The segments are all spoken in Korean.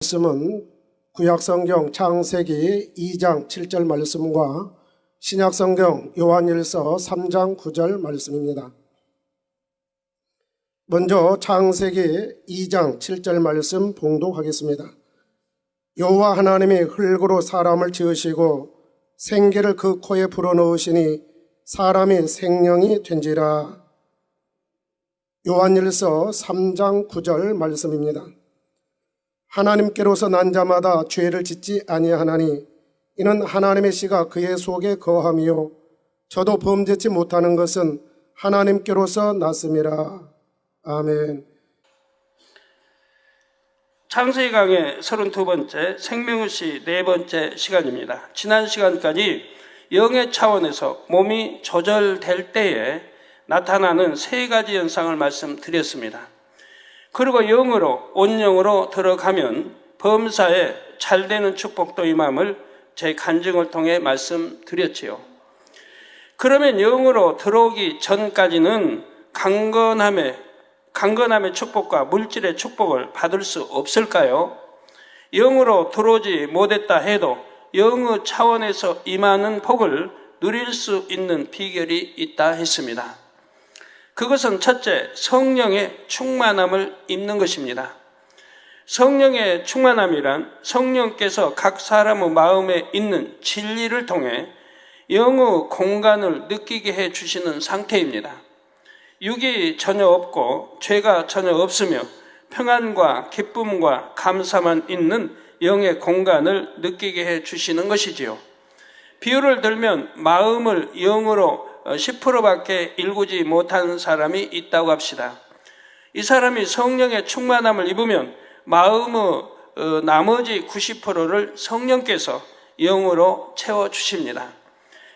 말씀은 구약성경 창세기 2장 7절 말씀과 신약성경 요한일서 3장 9절 말씀입니다. 먼저 창세기 2장 7절 말씀 봉독하겠습니다. 여호와 하나님이 흙으로 사람을 지으시고 생기를 그 코에 불어넣으시니 사람이 생명이 된지라. 요한일서 3장 9절 말씀입니다. 하나님께로서 난 자마다 죄를 짓지 아니하나니 이는 하나님의 씨가 그의 속에 거함이요 저도 범죄치 못하는 것은 하나님께로서 났음이라. 아멘. 창세기 강의 32번째 생명의 시 4번째 시간입니다. 지난 시간까지 영의 차원에서 몸이 조절될 때에 나타나는 3가지 현상을 말씀드렸습니다. 그리고 영으로, 온영으로 들어가면 범사에 잘되는 축복도 임함을 제 간증을 통해 말씀드렸지요. 그러면 영으로 들어오기 전까지는 강건함의 축복과 물질의 축복을 받을 수 없을까요? 영으로 들어오지 못했다 해도 영의 차원에서 임하는 복을 누릴 수 있는 비결이 있다 했습니다. 그것은 첫째, 성령의 충만함을 입는 것입니다. 성령의 충만함이란 성령께서 각 사람의 마음에 있는 진리를 통해 영의 공간을 느끼게 해주시는 상태입니다. 육이 전혀 없고 죄가 전혀 없으며 평안과 기쁨과 감사만 있는 영의 공간을 느끼게 해주시는 것이지요. 비유를 들면 마음을 영으로 10%밖에 일구지 못하는 사람이 있다고 합시다. 이 사람이 성령의 충만함을 입으면 마음의 나머지 90%를 성령께서 영으로 채워주십니다.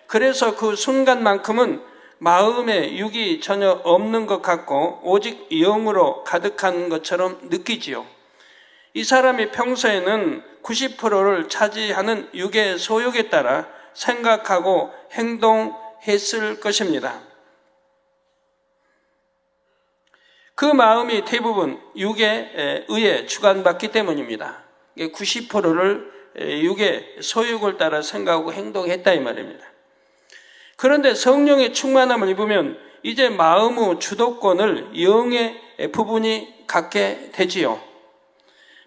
그래서 그 순간만큼은 마음에 육이 전혀 없는 것 같고 오직 영으로 가득한 것처럼 느끼지요. 이 사람이 평소에는 90%를 차지하는 육의 소욕에 따라 생각하고 행동했을 것입니다. 그 마음이 대부분 육에 의해 주관받기 때문입니다. 90%를 육의 소욕을 따라 생각하고 행동했다 이 말입니다. 그런데 성령의 충만함을 입으면 이제 마음의 주도권을 영의 부분이 갖게 되지요.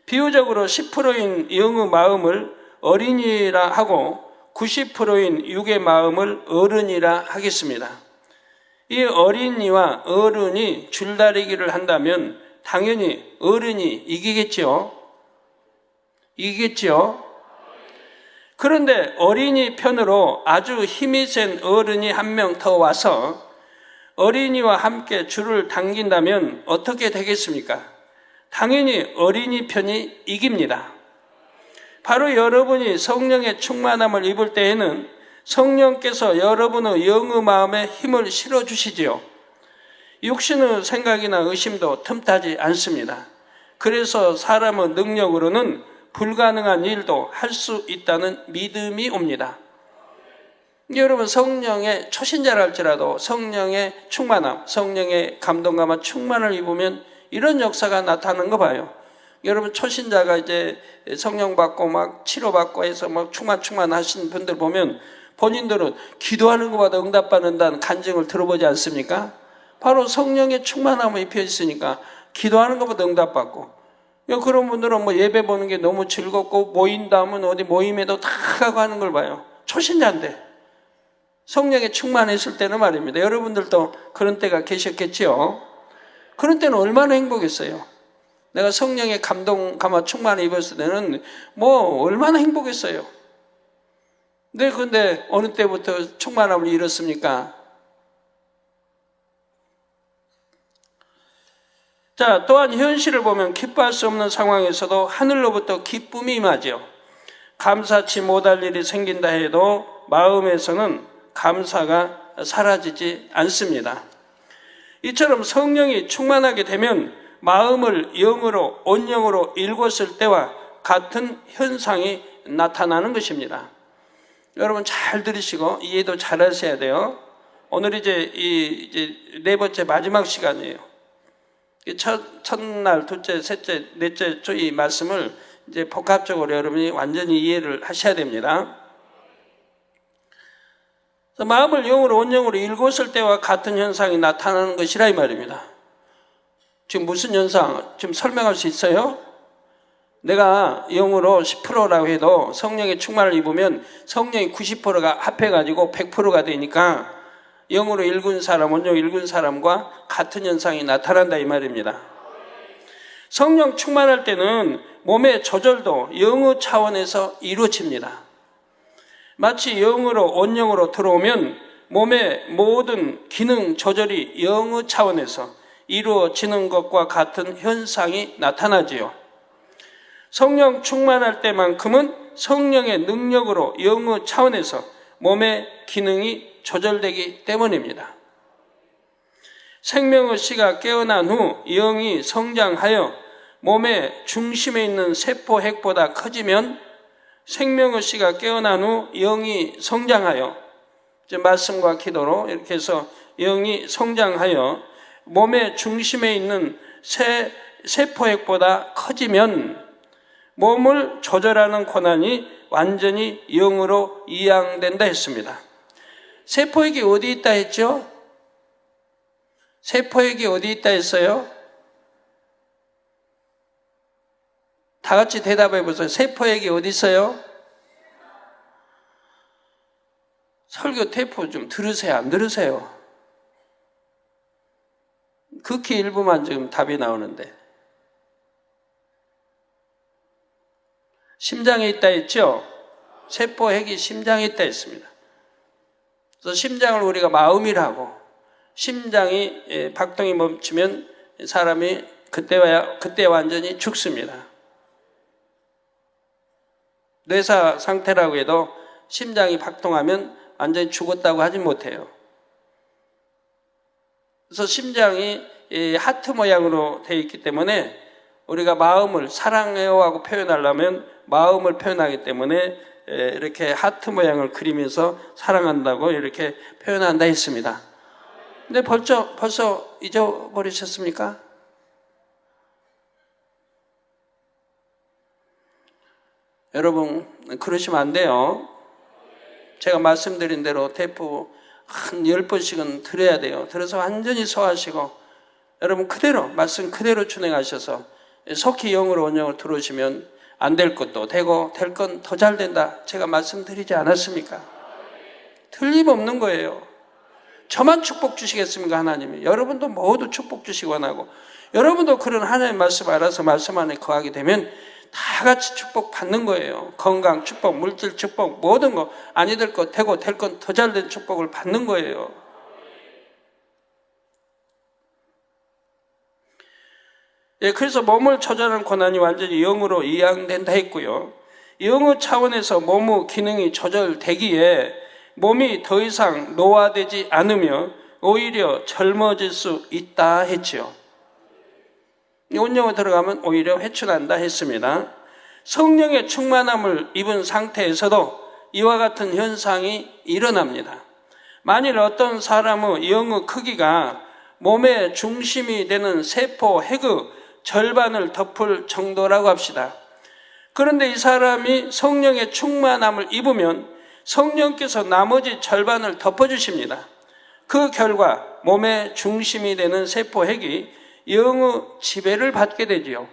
비유적으로 10%인 영의 마음을 어린이라 하고 90%인 육의 마음을 어른이라 하겠습니다. 이 어린이와 어른이 줄다리기를 한다면 당연히 어른이 이기겠죠. 그런데 어린이 편으로 아주 힘이 센 어른이 한 명 더 와서 어린이와 함께 줄을 당긴다면 어떻게 되겠습니까? 당연히 어린이 편이 이깁니다. 바로 여러분이 성령의 충만함을 입을 때에는 성령께서 여러분의 영의 마음에 힘을 실어주시지요. 육신의 생각이나 의심도 틈타지 않습니다. 그래서 사람의 능력으로는 불가능한 일도 할 수 있다는 믿음이 옵니다. 여러분 성령의 초신자랄지라도 성령의 충만함, 성령의 감동감과 충만을 입으면 이런 역사가 나타나는 거 봐요. 여러분 초신자가 이제 성령 받고 막 치료받고 해서 막 충만 하신 분들 보면 본인들은 기도하는 것보다 응답받는다는 간증을 들어보지 않습니까? 바로 성령의 충만함을 입혀 있으니까 기도하는 것보다 응답받고, 그런 분들은 뭐 예배 보는 게 너무 즐겁고 모인다 하면 어디 모임에도 다 가고 하는 걸 봐요. 초신자인데 성령에 충만했을 때는 말입니다. 여러분들도 그런 때가 계셨겠지요. 그런 때는 얼마나 행복했어요. 내가 성령의 감화 충만을 입었을 때는 뭐 얼마나 행복했어요. 네, 근데 어느 때부터 충만함을 잃었습니까? 자, 또한 현실을 보면 기뻐할 수 없는 상황에서도 하늘로부터 기쁨이 임하죠. 감사치 못할 일이 생긴다 해도 마음에서는 감사가 사라지지 않습니다. 이처럼 성령이 충만하게 되면 마음을 영으로, 온영으로 일궜을 때와 같은 현상이 나타나는 것입니다. 여러분 잘 들으시고 이해도 잘 하셔야 돼요. 오늘 이제 4번째 마지막 시간이에요. 첫날, 둘째, 셋째, 넷째 이 말씀을 이제 복합적으로 여러분이 완전히 이해를 하셔야 됩니다. 마음을 영으로 온영으로 일궜을 때와 같은 현상이 나타나는 것이라 이 말입니다. 지금 무슨 현상? 지금 설명할 수 있어요? 내가 영으로 10%라고 해도 성령의 충만을 입으면 성령이 90%가 합해가지고 100%가 되니까 영으로 읽은 사람, 온영 읽은 사람과 같은 현상이 나타난다 이 말입니다. 성령 충만할 때는 몸의 조절도 영의 차원에서 이루어집니다. 마치 영으로 온영으로 들어오면 몸의 모든 기능 조절이 영의 차원에서 이루어지는 것과 같은 현상이 나타나지요. 성령 충만할 때만큼은 성령의 능력으로 영의 차원에서 몸의 기능이 조절되기 때문입니다. 생명의 씨가 깨어난 후 영이 성장하여 몸의 중심에 있는 세포 핵보다 커지면 생명의 씨가 깨어난 후 영이 성장하여 말씀과 기도로 이렇게 해서 영이 성장하여 몸의 중심에 있는 세포 핵보다 커지면 몸을 조절하는 권한이 완전히 영으로 이양된다 했습니다. 세포핵이 어디 있다 했죠? 세포핵이 어디 있다 했어요? 다 같이 대답해 보세요. 세포핵이 어디 있어요? 설교 테이프 좀 들으세요? 안 들으세요? 극히 일부만 지금 답이 나오는데. 심장에 있다 했죠? 세포핵이 심장에 있다 했습니다. 그래서 심장을 우리가 마음이라고, 심장이 박동이 멈추면 사람이 그때 완전히 죽습니다. 뇌사 상태라고 해도 심장이 박동하면 완전히 죽었다고 하지 못해요. 그래서 심장이 하트 모양으로 되어 있기 때문에 우리가 마음을 사랑해요 하고 표현하려면 마음을 표현하기 때문에 이렇게 하트 모양을 그리면서 사랑한다고 이렇게 표현한다 했습니다. 근데 벌써 잊어버리셨습니까? 여러분 그러시면 안 돼요. 제가 말씀드린 대로 테이프 한 10번씩은 들어야 돼요. 들어서 완전히 소화하시고 여러분 그대로 말씀 그대로 준행하셔서 속히 영으로 온영으로 들어오시면 안 될 것도 되고 될 건 더 잘 된다. 제가 말씀드리지 않았습니까? 틀림없는 거예요. 저만 축복 주시겠습니까? 하나님이. 여러분도 모두 축복 주시기 원하고 여러분도 그런 하나님의 말씀 알아서 말씀 안에 거하게 되면 다 같이 축복 받는 거예요. 건강 축복, 물질 축복, 모든 거 아니 될 거 되고 될 건 더 잘 된 축복을 받는 거예요. 그래서 몸을 조절하는 권한이 완전히 영으로 이양된다 했고요. 영의 차원에서 몸의 기능이 조절되기에 몸이 더 이상 노화되지 않으며 오히려 젊어질 수 있다 했지요. 온영에 들어가면 오히려 회춘한다 했습니다. 성령의 충만함을 입은 상태에서도 이와 같은 현상이 일어납니다. 만일 어떤 사람의 영의 크기가 몸의 중심이 되는 세포 핵의 절반을 덮을 정도라고 합시다. 그런데 이 사람이 성령의 충만함을 입으면 성령께서 나머지 절반을 덮어주십니다. 그 결과 몸의 중심이 되는 세포 핵이 영의 지배를 받게 되지요.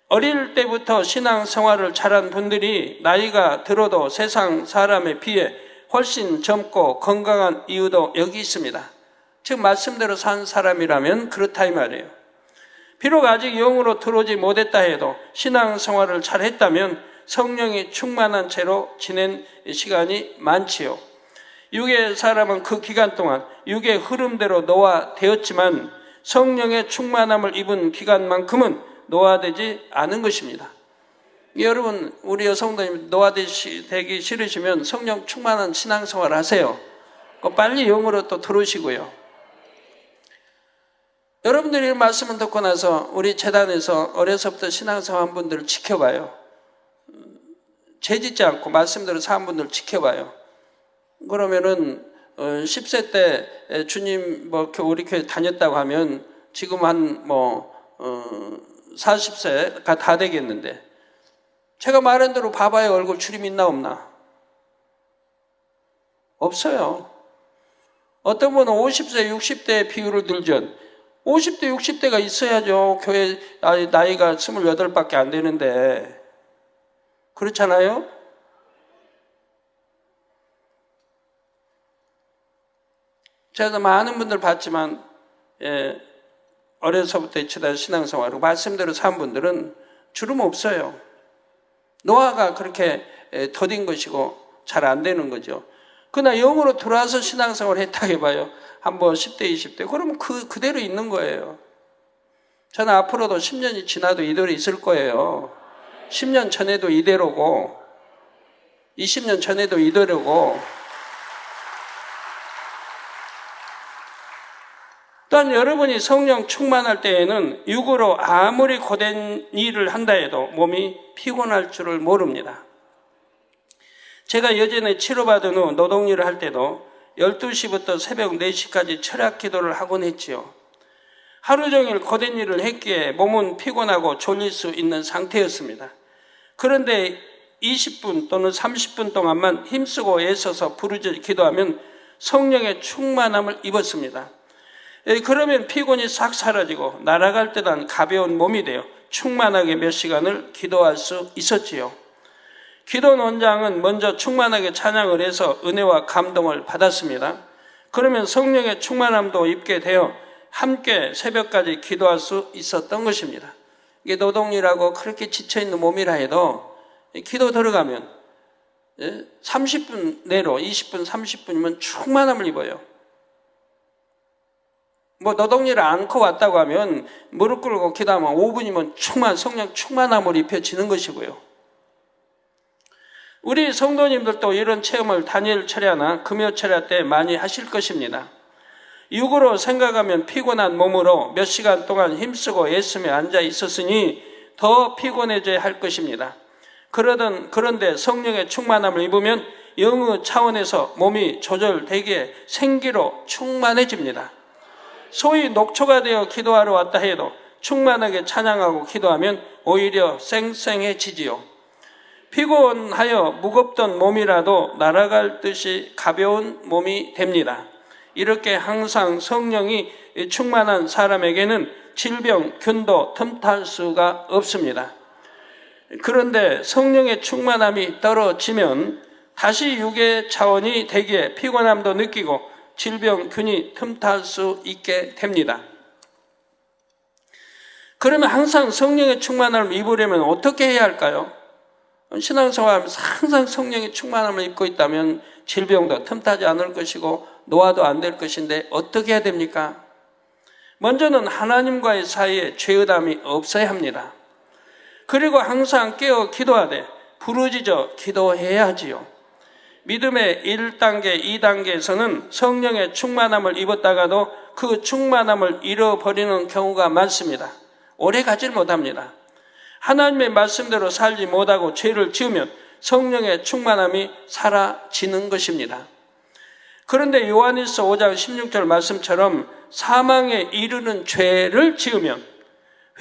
어릴 때부터 신앙생활을 잘한 분들이 나이가 들어도 세상 사람에 비해 훨씬 젊고 건강한 이유도 여기 있습니다. 즉 말씀대로 산 사람이라면 그렇다 이 말이에요. 비록 아직 영으로 들어오지 못했다 해도 신앙생활을 잘했다면 성령이 충만한 채로 지낸 시간이 많지요. 육의 사람은 그 기간 동안 육의 흐름대로 노화되었지만 성령의 충만함을 입은 기간만큼은 노화되지 않은 것입니다. 여러분 우리 여성들이 노화되기 싫으시면 성령 충만한 신앙생활 하세요. 빨리 영으로 또 들어오시고요. 여러분들이 이 말씀을 듣고 나서 우리 재단에서 어려서부터 신앙생활 한 분들을 지켜봐요. 죄짓지 않고 말씀대로 사는 분들을 지켜봐요. 그러면은 10세 때 주님 우리 교회 다녔다고 하면 지금 한 40세가 다 되겠는데 제가 말한 대로 봐봐요. 얼굴 주름 있나 없나? 없어요. 어떤 분은 50세, 60대의 비율을 들죠. 50대, 60대가 있어야죠. 교회 나이가 28밖에 안 되는데. 그렇잖아요? 제가 많은 분들 봤지만, 어려서부터 치다 신앙생활하고 말씀대로 산 분들은 주름 없어요. 노화가 그렇게 더딘 것이고 잘 안 되는 거죠. 그러나 영으로 들어와서 신앙생활 했다 해봐요. 한번 10대, 20대. 그러면 그대로 있는 거예요. 저는 앞으로도 10년이 지나도 이대로 있을 거예요. 10년 전에도 이대로고, 20년 전에도 이대로고, 또한 여러분이 성령 충만할 때에는 육으로 아무리 고된 일을 한다 해도 몸이 피곤할 줄을 모릅니다. 제가 예전에 치료받은 후 노동일을 할 때도 12시부터 새벽 4시까지 철학 기도를 하곤 했지요. 하루 종일 고된 일을 했기에 몸은 피곤하고 졸릴 수 있는 상태였습니다. 그런데 20분 또는 30분 동안만 힘쓰고 애써서 부르짖어 기도하면 성령의 충만함을 입었습니다. 그러면 피곤이 싹 사라지고 날아갈 듯한 가벼운 몸이 되어 충만하게 몇 시간을 기도할 수 있었지요. 기도 원장은 먼저 충만하게 찬양을 해서 은혜와 감동을 받았습니다. 그러면 성령의 충만함도 입게 되어 함께 새벽까지 기도할 수 있었던 것입니다. 이게 노동일하고 그렇게 지쳐있는 몸이라 해도 기도 들어가면 30분 내로 20분, 30분이면 충만함을 입어요. 뭐 노동일을 안고 왔다고 하면 무릎 꿇고 기도하면 5분이면 성령 충만함을 입혀지는 것이고요. 우리 성도님들도 이런 체험을 단일 철야나 금요 철야 때 많이 하실 것입니다. 육으로 생각하면 피곤한 몸으로 몇 시간 동안 힘쓰고 애쓰며 앉아 있었으니 더 피곤해져야 할 것입니다. 그런데 성령의 충만함을 입으면 영의 차원에서 몸이 조절되기에 생기로 충만해집니다. 소위 녹초가 되어 기도하러 왔다 해도 충만하게 찬양하고 기도하면 오히려 쌩쌩해지지요. 피곤하여 무겁던 몸이라도 날아갈 듯이 가벼운 몸이 됩니다. 이렇게 항상 성령이 충만한 사람에게는 질병, 균도 틈탈 수가 없습니다. 그런데 성령의 충만함이 떨어지면 다시 육의 차원이 되기에 피곤함도 느끼고 질병, 균이 틈탈 수 있게 됩니다. 그러면 항상 성령의 충만함을 입으려면 어떻게 해야 할까요? 신앙생활하면서 항상 성령의 충만함을 입고 있다면 질병도 틈타지 않을 것이고 노화도 안 될 것인데 어떻게 해야 됩니까? 먼저는 하나님과의 사이에 죄의담이 없어야 합니다. 그리고 항상 깨어 기도하되 부르짖어 기도해야 하지요. 믿음의 1단계, 2단계에서는 성령의 충만함을 입었다가도 그 충만함을 잃어버리는 경우가 많습니다. 오래 가질 못합니다. 하나님의 말씀대로 살지 못하고 죄를 지으면 성령의 충만함이 사라지는 것입니다. 그런데 요한일서 5장 16절 말씀처럼 사망에 이르는 죄를 지으면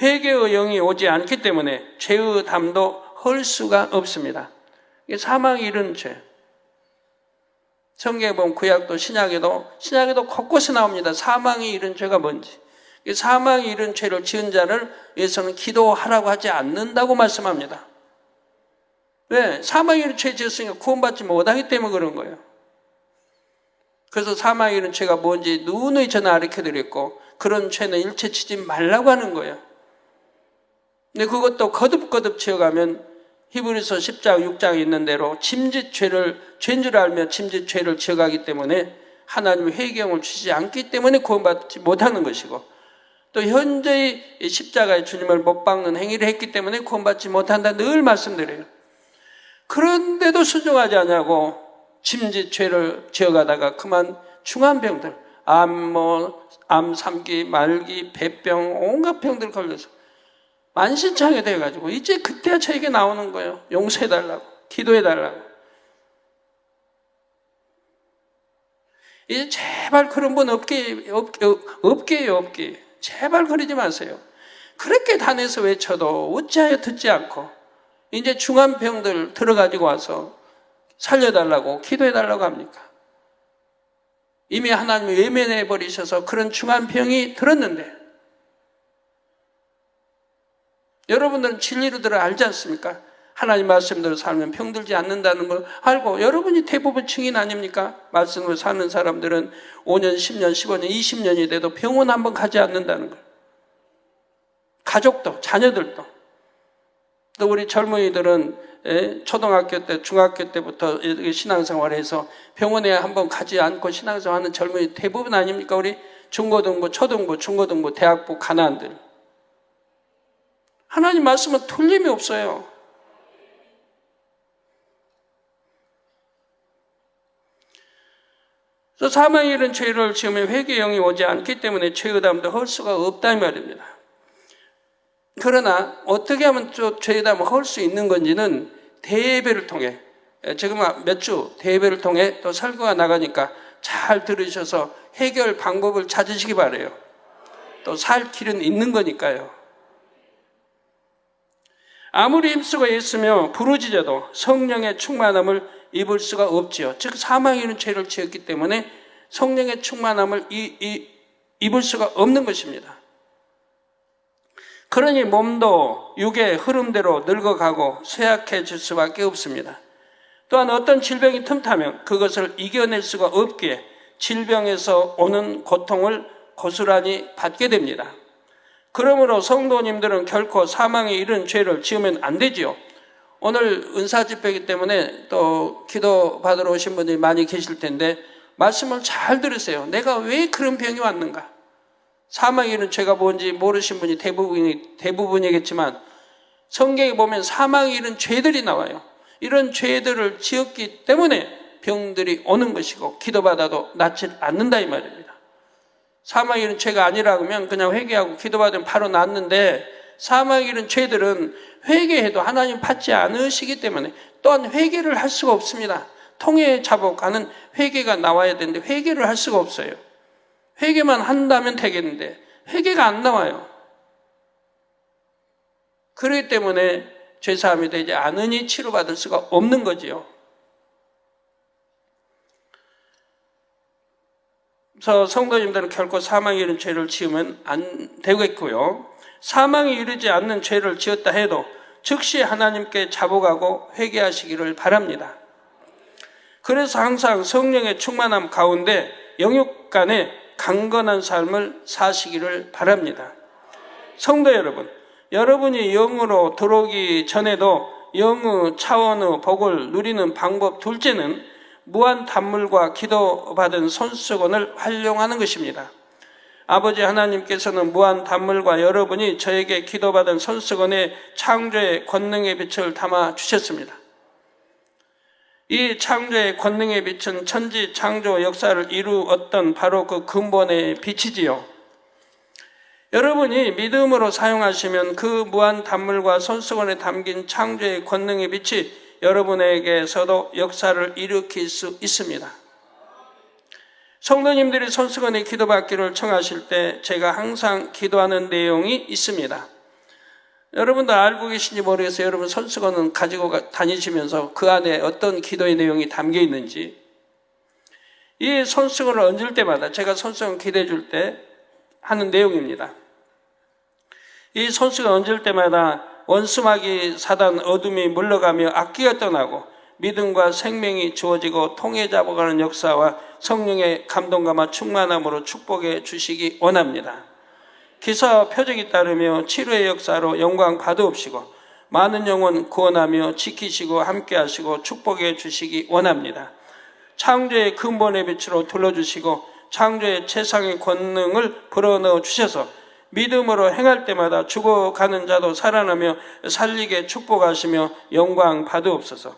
회개의 영이 오지 않기 때문에 죄의 담도 헐 수가 없습니다. 이게 사망에 이르는 죄. 성경에 보면 구약도 신약에도 곳곳에 나옵니다. 사망에 이른 죄가 뭔지. 사망에 이른 죄를 지은 자를 위해서는 기도하라고 하지 않는다고 말씀합니다. 왜? 사망에 이른 죄 지었으니까 구원받지 못하기 때문에 그런 거예요. 그래서 사망에 이른 죄가 뭔지 누누이 저는 가르쳐드렸고 그런 죄는 일체 지지 말라고 하는 거예요. 근데 그것도 거듭거듭 지어가면 히브리서 10장 6장에 있는 대로 죄인 줄 알며 짐짓 죄를 지어가기 때문에 하나님의 회개형을 주시지 않기 때문에 구원받지 못하는 것이고 또 현재의 십자가의 주님을 못 박는 행위를 했기 때문에 구원받지 못한다 늘 말씀드려요. 그런데도 순종하지 않냐고 짐짓 죄를 지어가다가 그만 중한 병들 암 3기, 말기, 배병 온갖 병들 걸려서 만신창이 돼가지고 이제 그때야 저에게 나오는 거예요. 용서해달라고 기도해달라고. 이제 제발 그런 분 없게요. 제발 그러지 마세요. 그렇게 단에서 외쳐도 어찌하여 듣지 않고 이제 중한 병들 들어가지고 와서 살려달라고 기도해달라고 합니까? 이미 하나님이 외면해 버리셔서 그런 중한 병이 들었는데, 여러분들은 진리로 들어 알지 않습니까? 하나님 말씀대로 살면 병들지 않는다는 걸 알고, 여러분이 대부분 증인 아닙니까? 말씀으로 사는 사람들은 5년, 10년, 15년, 20년이 돼도 병원 한번 가지 않는다는 걸. 가족도, 자녀들도. 또 우리 젊은이들은 초등학교 때, 중학교 때부터 신앙생활해서 병원에 한번 가지 않고 신앙생활하는 젊은이 대부분 아닙니까? 우리 중고등부, 초등부, 중고등부, 대학부 가난들. 하나님 말씀은 틀림이 없어요. 사망에 이른 죄를 지으면 회개의 영이 오지 않기 때문에 죄의담도 할 수가 없다 이 말입니다. 그러나 어떻게 하면 또 죄의담을 할 수 있는 건지는 대예배를 통해, 지금 몇 주 대예배를 통해 또 설교가 나가니까 잘 들으셔서 해결 방법을 찾으시기 바라요. 또 살 길은 있는 거니까요. 아무리 힘쓰고 애쓰며 부르짖어도 성령의 충만함을 입을 수가 없지요. 즉 사망에 이른 죄를 지었기 때문에 성령의 충만함을 입을 수가 없는 것입니다. 그러니 몸도 육의 흐름대로 늙어가고 쇠약해질 수밖에 없습니다. 또한 어떤 질병이 틈타면 그것을 이겨낼 수가 없기에 질병에서 오는 고통을 고스란히 받게 됩니다. 그러므로 성도님들은 결코 사망에 이른 죄를 지으면 안 되지요. 오늘 은사 집회이기 때문에 또 기도 받으러 오신 분들이 많이 계실 텐데 말씀을 잘 들으세요. 내가 왜 그런 병이 왔는가? 사망에 이른 죄가 뭔지 모르신 분이 대부분이겠지만 성경에 보면 사망에 이른 죄들이 나와요. 이런 죄들을 지었기 때문에 병들이 오는 것이고 기도받아도 낫지 않는다 이 말입니다. 사망에 이른 죄가 아니라 그러면 그냥 회개하고 기도받으면 바로 낫는데, 사망에 이른 죄들은 회개해도 하나님 받지 않으시기 때문에 또한 회개를 할 수가 없습니다. 통해 자복하는 회개가 나와야 되는데 회개를 할 수가 없어요. 회개만 한다면 되겠는데 회개가 안 나와요. 그렇기 때문에 죄사함이 되지 않으니 치료받을 수가 없는 거지요. 그래서 성도님들은 결코 사망에 이른 죄를 지으면 안 되겠고요. 사망에 이르지 않는 죄를 지었다 해도 즉시 하나님께 자복하고 회개하시기를 바랍니다. 그래서 항상 성령의 충만함 가운데 영육 간에 강건한 삶을 사시기를 바랍니다. 성도 여러분, 여러분이 영으로 들어오기 전에도 영의 차원의 복을 누리는 방법 둘째는 무한 단물과 기도받은 손수건을 활용하는 것입니다. 아버지 하나님께서는 무한 단물과 여러분이 저에게 기도받은 손수건에 창조의 권능의 빛을 담아 주셨습니다. 이 창조의 권능의 빛은 천지 창조 역사를 이루었던 바로 그 근본의 빛이지요. 여러분이 믿음으로 사용하시면 그 무한 단물과 손수건에 담긴 창조의 권능의 빛이 여러분에게서도 역사를 일으킬 수 있습니다. 성도님들이 손수건에 기도받기를 청하실 때 제가 항상 기도하는 내용이 있습니다. 여러분들 알고 계신지 모르겠어요. 여러분 손수건은 가지고 다니시면서 그 안에 어떤 기도의 내용이 담겨 있는지. 이 손수건을 얹을 때마다 제가 손수건 기도해 줄 때 하는 내용입니다. 이 손수건 얹을 때마다 원수마귀 사단 어둠이 물러가며 악기가 떠나고 믿음과 생명이 주어지고 통해 잡아가는 역사와 성령의 감동감과 충만함으로 축복해 주시기 원합니다. 기사와 표적이 따르며 치료의 역사로 영광 받으옵시고 많은 영혼 구원하며 지키시고 함께하시고 축복해 주시기 원합니다. 창조의 근본의 빛으로 둘러주시고 창조의 최상의 권능을 불어넣어 주셔서 믿음으로 행할 때마다 죽어가는 자도 살아나며 살리게 축복하시며 영광 받으옵소서.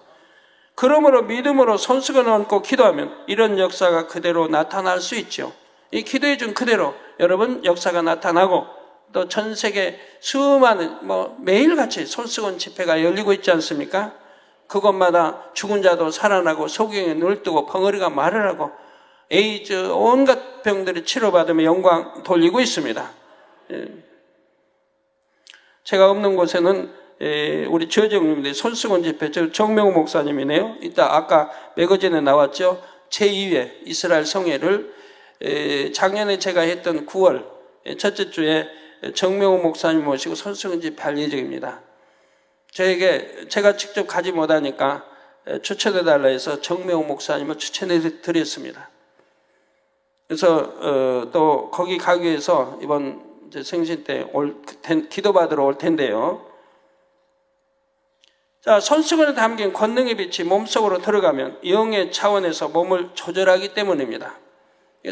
그러므로 믿음으로 손수건을 얹고 기도하면 이런 역사가 그대로 나타날 수 있죠. 이 기도해 준 그대로 여러분 역사가 나타나고 또 전 세계 수많은 매일같이 손수건 집회가 열리고 있지 않습니까? 그곳마다 죽은 자도 살아나고 소경에 눈을 뜨고 벙어리가 말을 하고 에이즈 온갖 병들이 치료받으며 영광 돌리고 있습니다. 제가 없는 곳에는 우리 주여정님들 손수건 집회 정명호 목사님이네요. 이따 아까 매거진에 나왔죠. 제2회 이스라엘 성회를 작년에 제가 했던 9월 첫째 주에 정명호 목사님 모시고 손수건 집회 할 예정입니다. 제가 직접 가지 못하니까 추천해달라 해서 정명호 목사님을 추천해 드렸습니다. 그래서 또 거기 가기 위해서 이번 이제 생신 때 기도받으러 올 텐데요. 자, 손수건에 담긴 권능의 빛이 몸속으로 들어가면 영의 차원에서 몸을 조절하기 때문입니다.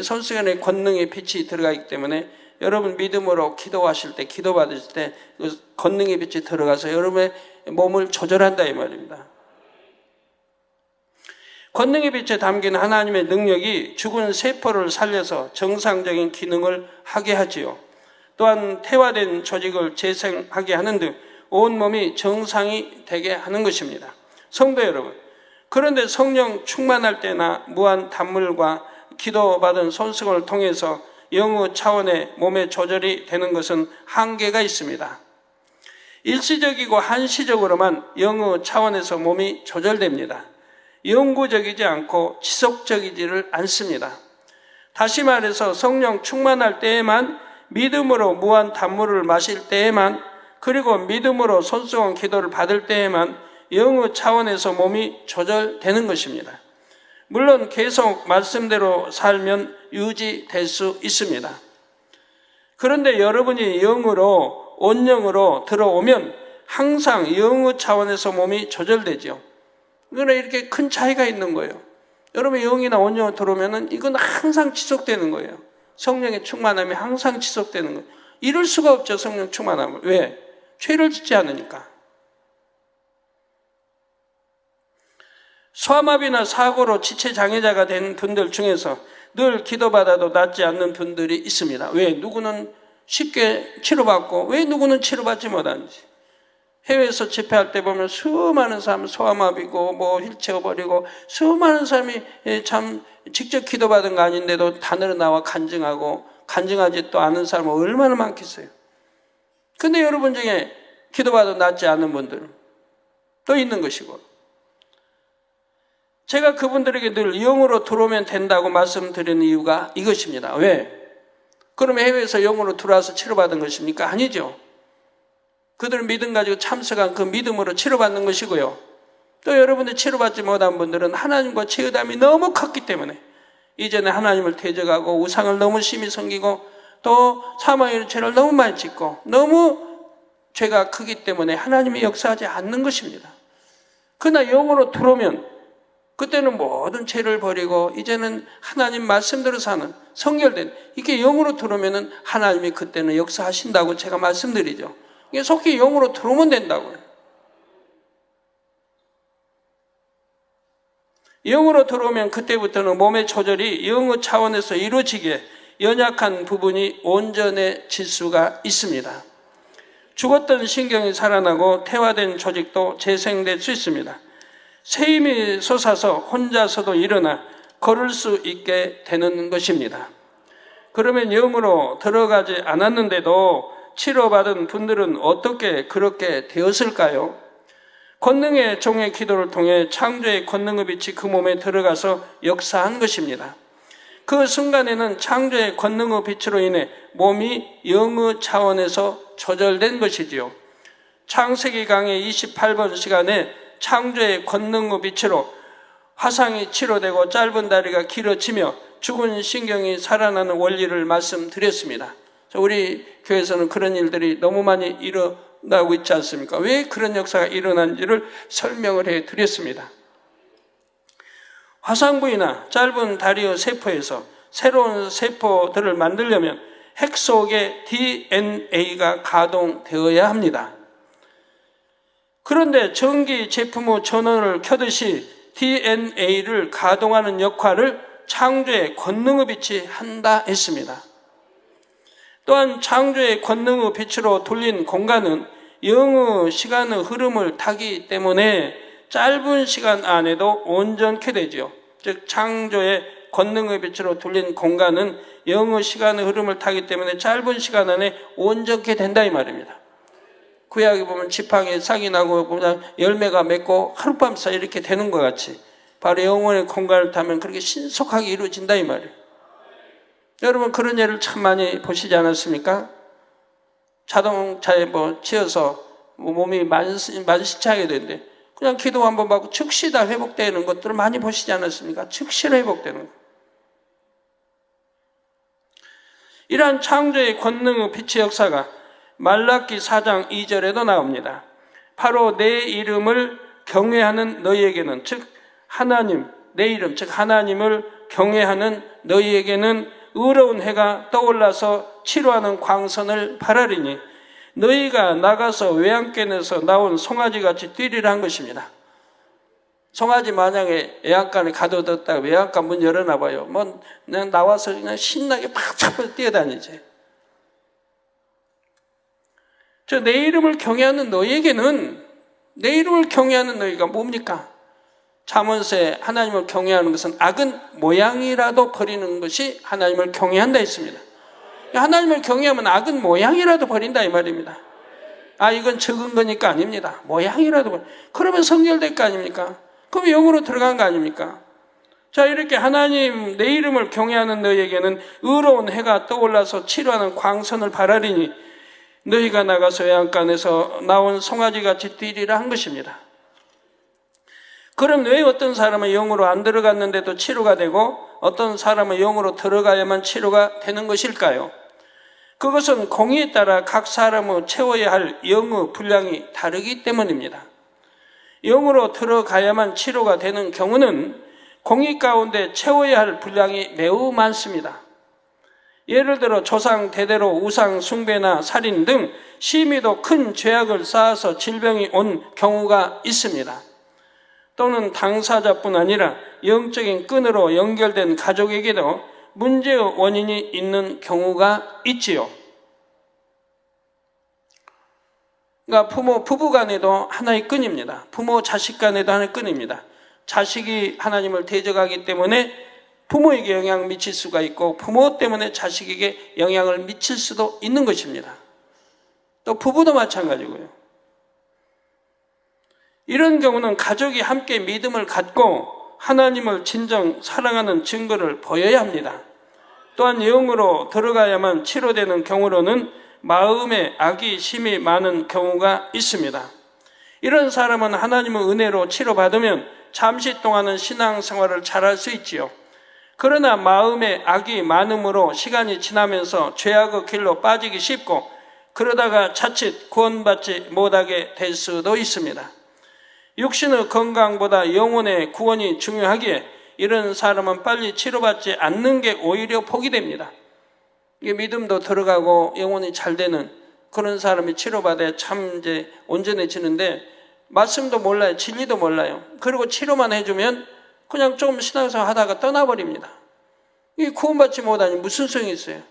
손수건에 권능의 빛이 들어가기 때문에 여러분 믿음으로 기도하실 때, 기도받으실 때 그 권능의 빛이 들어가서 여러분의 몸을 조절한다 이 말입니다. 권능의 빛에 담긴 하나님의 능력이 죽은 세포를 살려서 정상적인 기능을 하게 하지요. 또한 퇴화된 조직을 재생하게 하는 등 온몸이 정상이 되게 하는 것입니다. 성도 여러분, 그런데 성령 충만할 때나 무한 단물과 기도받은 손수건을 통해서 영의 차원의 몸의 조절이 되는 것은 한계가 있습니다. 일시적이고 한시적으로만 영의 차원에서 몸이 조절됩니다. 영구적이지 않고 지속적이지를 않습니다. 다시 말해서 성령 충만할 때에만, 믿음으로 무한 단물을 마실 때에만, 그리고 믿음으로 손수건 기도를 받을 때에만 영의 차원에서 몸이 조절되는 것입니다. 물론 계속 말씀대로 살면 유지될 수 있습니다. 그런데 여러분이 영으로, 온영으로 들어오면 항상 영의 차원에서 몸이 조절되죠. 그러나 이렇게 큰 차이가 있는 거예요. 여러분 영이나 온영으로 들어오면 이건 항상 지속되는 거예요. 성령의 충만함이 항상 지속되는 거예요. 이럴 수가 없죠, 성령 충만함을. 왜? 죄를 짓지 않으니까. 소아마비나 사고로 지체장애자가 된 분들 중에서 늘 기도받아도 낫지 않는 분들이 있습니다. 왜? 누구는 쉽게 치료받고 왜 누구는 치료받지 못하는지. 해외에서 집회할 때 보면 수많은 사람 소아마비고 뭐 휠체어 버리고 수많은 사람이 참 직접 기도받은 거 아닌데도 단으로 나와 간증하지 또 않은 사람은 얼마나 많겠어요. 근데 여러분 중에 기도받아 낫지 않는 분들은 또 있는 것이고, 제가 그분들에게 늘 영으로 들어오면 된다고 말씀드리는 이유가 이것입니다. 왜? 그러면 해외에서 영으로 들어와서 치료받은 것입니까? 아니죠. 그들은 믿음 가지고 참석한 그 믿음으로 치료받는 것이고요. 또 여러분들 치료받지 못한 분들은 하나님과 죄의담이 너무 컸기 때문에 이전에 하나님을 대적하고 우상을 너무 심히 섬기고 또 사망의 죄를 너무 많이 짓고 너무 죄가 크기 때문에 하나님이 역사하지 않는 것입니다. 그러나 영으로 들어오면 그때는 모든 죄를 버리고 이제는 하나님 말씀대로 사는 성결된, 이게 영으로 들어오면 하나님이 그때는 역사하신다고 제가 말씀드리죠. 이게 속히 영으로 들어오면 된다고요. 영으로 들어오면 그때부터는 몸의 조절이 영의 차원에서 이루어지게 연약한 부분이 온전해질 수가 있습니다. 죽었던 신경이 살아나고 퇴화된 조직도 재생될 수 있습니다. 새 힘이 솟아서 혼자서도 일어나 걸을 수 있게 되는 것입니다. 그러면 영으로 들어가지 않았는데도 치료받은 분들은 어떻게 그렇게 되었을까요? 권능의 종의 기도를 통해 창조의 권능의 빛이 그 몸에 들어가서 역사한 것입니다. 그 순간에는 창조의 권능의 빛으로 인해 몸이 영의 차원에서 조절된 것이지요. 창세기 강의 28번 시간에 창조의 권능의 빛으로 화상이 치료되고 짧은 다리가 길어지며 죽은 신경이 살아나는 원리를 말씀드렸습니다. 우리 교회에서는 그런 일들이 너무 많이 일어나고 있지 않습니까? 왜 그런 역사가 일어난지를 설명을 해드렸습니다. 화상부위나 짧은 다리의 세포에서 새로운 세포들을 만들려면 핵 속에 DNA가 가동되어야 합니다. 그런데 전기 제품의 전원을 켜듯이 DNA를 가동하는 역할을 창조의 권능의 빛이 한다 했습니다. 또한 창조의 권능의 빛으로 돌린 공간은 영의 시간의 흐름을 타기 때문에 짧은 시간 안에도 온전케 되죠. 즉 창조의 권능의 빛으로 돌린 공간은 영의 시간의 흐름을 타기 때문에 짧은 시간 안에 온전케 된다 이 말입니다. 구약에 보면 지팡이에 싹이 나고 그냥 열매가 맺고 하룻밤 사이 이렇게 되는 것 같이 바로 영혼의 공간을 타면 그렇게 신속하게 이루어진다 이 말이에요. 여러분 그런 예를 참 많이 보시지 않았습니까? 자동차에 치여서 몸이 만신창이 되는데 그냥 기도 한번 받고 즉시 다 회복되는 것들을 많이 보시지 않았습니까? 즉시로 회복되는 것. 이러한 창조의 권능의 빛의 역사가 말라기 4장 2절에도 나옵니다. 바로 내 이름을 경외하는 너희에게는, 즉 하나님, 내 이름, 즉 하나님을 경외하는 너희에게는 의로운 해가 떠올라서 치료하는 광선을 발하리니 너희가 나가서 외양간에서 나온 송아지같이 뛰리라 한 것입니다. 송아지 만약에 외양간에 가둬뒀다가 외양간 문 열어놔봐요. 그냥 나와서 그냥 신나게 팍 차고 뛰어다니지. 내 이름을 경외하는 너희에게는, 내 이름을 경외하는 너희가 뭡니까? 잠언서에 하나님을 경외하는 것은 악은 모양이라도 버리는 것이 하나님을 경외한다 했습니다. 하나님을 경외하면 악은 모양이라도 버린다 이 말입니다. 이건 적은 거니까 아닙니다. 모양이라도 그러면 성결될 거 아닙니까? 그럼 영으로 들어간 거 아닙니까? 자, 이렇게 하나님 내 이름을 경외하는 너희에게는 의로운 해가 떠올라서 치료하는 광선을 발하리니 너희가 나가서 외양간에서 나온 송아지같이 뛰리라 한 것입니다. 그럼 왜 어떤 사람은 영으로 안 들어갔는데도 치료가 되고 어떤 사람은 영으로 들어가야만 치료가 되는 것일까요? 그것은 공의에 따라 각 사람의 채워야 할 영의 분량이 다르기 때문입니다. 영으로 들어가야만 치료가 되는 경우는 공의 가운데 채워야 할 분량이 매우 많습니다. 예를 들어 조상 대대로 우상 숭배나 살인 등 심히도 큰 죄악을 쌓아서 질병이 온 경우가 있습니다. 또는 당사자뿐 아니라 영적인 끈으로 연결된 가족에게도 문제의 원인이 있는 경우가 있지요. 그러니까 부부 간에도 하나의 끈입니다. 부모 자식 간에도 하나의 끈입니다. 자식이 하나님을 대적하기 때문에 부모에게 영향을 미칠 수가 있고 부모 때문에 자식에게 영향을 미칠 수도 있는 것입니다. 또 부부도 마찬가지고요. 이런 경우는 가족이 함께 믿음을 갖고 하나님을 진정 사랑하는 증거를 보여야 합니다. 또한 영으로 들어가야만 치료되는 경우로는 마음에 악이 심히 많은 경우가 있습니다. 이런 사람은 하나님의 은혜로 치료받으면 잠시 동안은 신앙생활을 잘할 수 있지요. 그러나 마음에 악이 많음으로 시간이 지나면서 죄악의 길로 빠지기 쉽고 그러다가 자칫 구원받지 못하게 될 수도 있습니다. 육신의 건강보다 영혼의 구원이 중요하기에 이런 사람은 빨리 치료받지 않는 게 오히려 복이 됩니다. 이게 믿음도 들어가고 영혼이 잘 되는 그런 사람이 치료받아야 참 이제 온전해지는데 말씀도 몰라요. 진리도 몰라요. 그리고 치료만 해주면 그냥 좀 신앙생활 하다가 떠나버립니다. 이게 구원받지 못하니 무슨 소용이 있어요?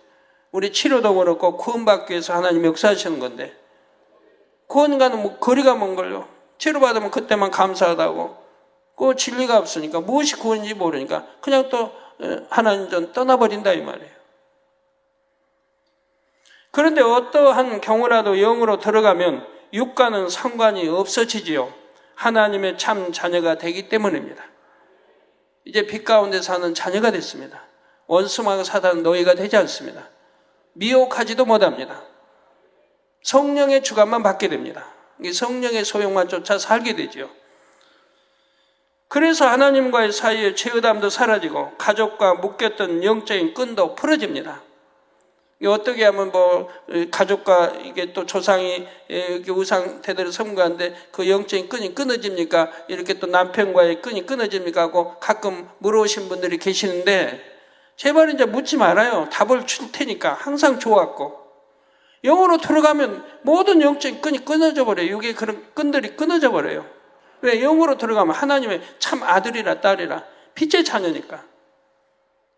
우리 치료도 그렇고 구원받기 위해서 하나님 역사하시는 건데 구원과는 거리가 먼 걸요. 치료받으면 그때만 감사하다고 그 진리가 없으니까 무엇이 구원인지 모르니까 그냥 또 하나님 전 떠나버린다 이 말이에요. 그런데 어떠한 경우라도 영으로 들어가면 육과는 상관이 없어지지요. 하나님의 참 자녀가 되기 때문입니다. 이제 빛 가운데 사는 자녀가 됐습니다. 원수마귀 사단은 노예가 되지 않습니다. 미혹하지도 못합니다. 성령의 주관만 받게 됩니다. 성령의 소용만 쫓아 살게 되죠. 그래서 하나님과의 사이에 죄의담도 사라지고 가족과 묶였던 영적인 끈도 풀어집니다. 어떻게 하면 가족과 이게 또 조상이 우상 대대로 섬거한데 그 영적인 끈이 끊어집니까? 이렇게 또 남편과의 끈이 끊어집니까? 하고 가끔 물어오신 분들이 계시는데 제발 이제 묻지 말아요. 답을 줄 테니까 항상 좋았고 영으로 들어가면 모든 영적인 끈이 끊어져 버려요. 이게 그런 끈들이 끊어져 버려요. 왜? 영으로 들어가면 하나님의 참 아들이라 딸이라 빛의 자녀니까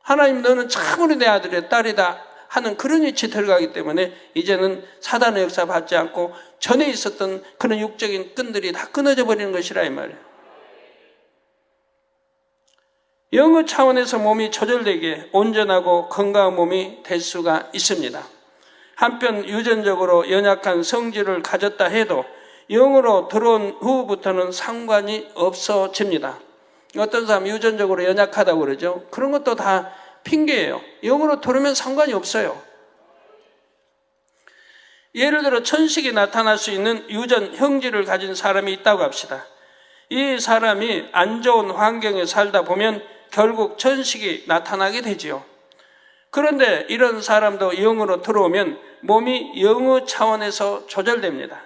하나님 너는 참으로 내 아들이라 딸이다 하는 그런 위치에 들어가기 때문에 이제는 사단의 역사 받지 않고 전에 있었던 그런 육적인 끈들이 다 끊어져 버리는 것이라 이 말이에요. 영의 차원에서 몸이 조절되게 온전하고 건강한 몸이 될 수가 있습니다. 한편 유전적으로 연약한 성질을 가졌다 해도 영으로 들어온 후부터는 상관이 없어집니다. 어떤 사람 유전적으로 연약하다고 그러죠. 그런 것도 다 핑계예요. 영으로 들어오면 상관이 없어요. 예를 들어 천식이 나타날 수 있는 유전 형질을 가진 사람이 있다고 합시다. 이 사람이 안 좋은 환경에 살다 보면 결국 천식이 나타나게 되지요. 그런데 이런 사람도 영으로 들어오면 몸이 영의 차원에서 조절됩니다.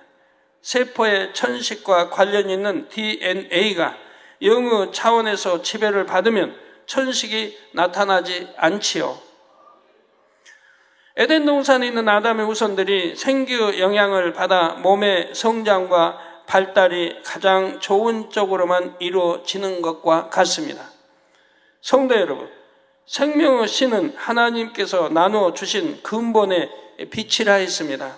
세포의 천식과 관련 있는 DNA가 영의 차원에서 지배를 받으면 천식이 나타나지 않지요. 에덴 동산에 있는 아담의 후손들이 생기의 영향을 받아 몸의 성장과 발달이 가장 좋은 쪽으로만 이루어지는 것과 같습니다. 성도 여러분, 생명의 씨는 하나님께서 나누어 주신 근본의 빛이라 했습니다.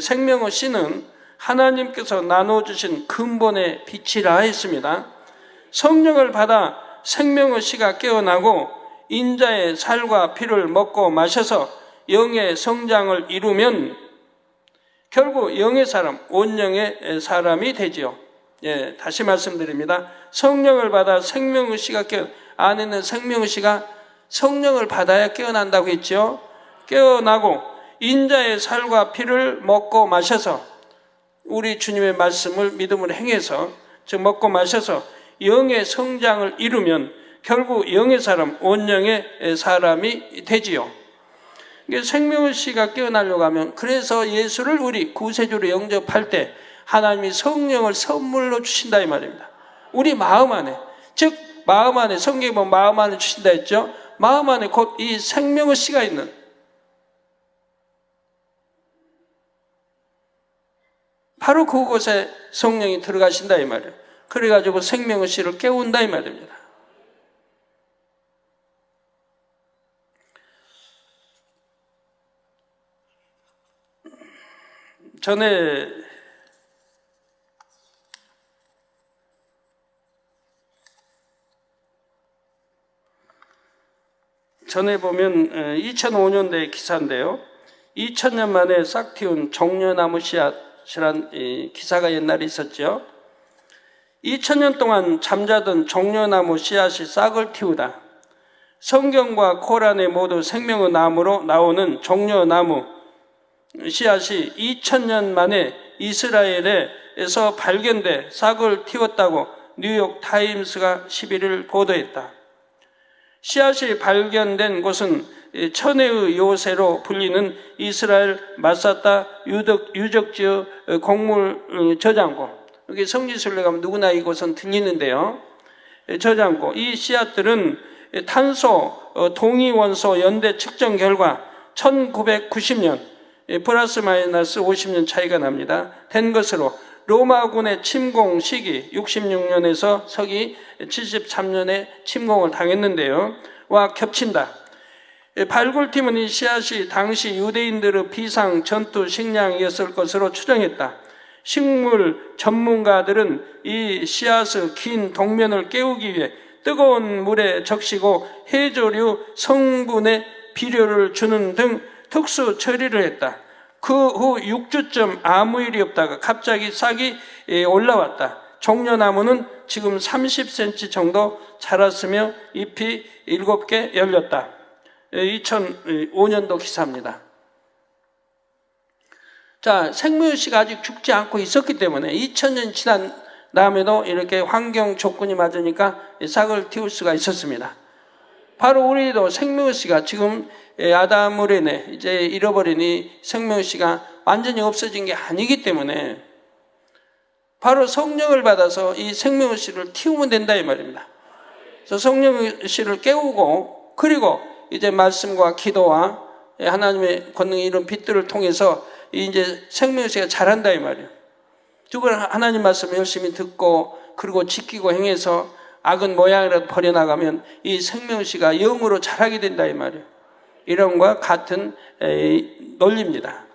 생명의 씨는 하나님께서 나누어 주신 근본의 빛이라 했습니다. 성령을 받아 생명의 씨가 깨어나고 인자의 살과 피를 먹고 마셔서 영의 성장을 이루면 결국 영의 사람, 온영의 사람이 되지요. 다시 말씀드립니다. 성령을 받아 생명의 씨가 안에 있는 생명의 씨가 성령을 받아야 깨어난다고 했죠. 깨어나고 인자의 살과 피를 먹고 마셔서 우리 주님의 말씀을 믿음으로 행해서 즉 먹고 마셔서 영의 성장을 이루면 결국 영의 사람, 온영의 사람이 되지요. 생명의 씨가 깨어나려고 하면 그래서 예수를 우리 구세주로 영접할 때 하나님이 성령을 선물로 주신다 이 말입니다. 우리 마음 안에, 즉 마음 안에, 성경에 보면 마음 안에 주신다 했죠. 마음 안에 곧 이 생명의 씨가 있는, 바로 그곳에 성령이 들어가신다 이 말이에요. 그래가지고 생명의 씨를 깨운다 이 말입니다. 전에 보면 2005년대 기사인데요. 2000년 만에 싹 틔운 종려나무 씨앗이란 기사가 옛날에 있었죠. 2000년 동안 잠자던 종려나무 씨앗이 싹을 틔우다. 성경과 코란에 모두 생명의 나무로 나오는 종려나무 씨앗이 2000년 만에 이스라엘에서 발견돼 싹을 틔웠다고 뉴욕 타임스가 11일 보도했다. 씨앗이 발견된 곳은 천혜의 요새로 불리는 이스라엘 마사타 유적지의 곡물 저장고. 여기 성지순례 가면 누구나 이곳은 들리는데요. 저장고. 이 씨앗들은 탄소 동위원소 연대 측정 결과 1990년 플러스 마이너스 50년 차이가 납니다. 된 것으로 로마군의 침공 시기 66년에서 서기 73년에 침공을 당했는데요. 와 겹친다. 발굴팀은 이 씨앗이 당시 유대인들의 비상 전투 식량이었을 것으로 추정했다. 식물 전문가들은 이 씨앗의 긴 동면을 깨우기 위해 뜨거운 물에 적시고 해조류 성분의 비료를 주는 등 특수 처리를 했다. 그 후 6주쯤 아무 일이 없다가 갑자기 싹이 올라왔다. 종려나무는 지금 30cm 정도 자랐으며 잎이 7개 열렸다. 2005년도 기사입니다. 자, 생명의 씨가 아직 죽지 않고 있었기 때문에 2000년 지난 다음에도 이렇게 환경 조건이 맞으니까 싹을 틔울 수가 있었습니다. 바로 우리도 생명의 씨가 지금 아담을 인해 이제 잃어버린 이 생명의 씨가 완전히 없어진 게 아니기 때문에 바로 성령을 받아서 이 생명의 씨를 틔우면 된다 이 말입니다. 그래서 성령의 씨를 깨우고 그리고 이제 말씀과 기도와 하나님의 권능의 이런 빛들을 통해서 이제 생명의 씨가 자란다 이 말이에요. 그걸 하나님 말씀 열심히 듣고 그리고 지키고 행해서 악은 모양이라도 버려나가면 이 생명의 씨가 영으로 자라게 된다 이 말이에요. 이런 것과 같은 논리입니다.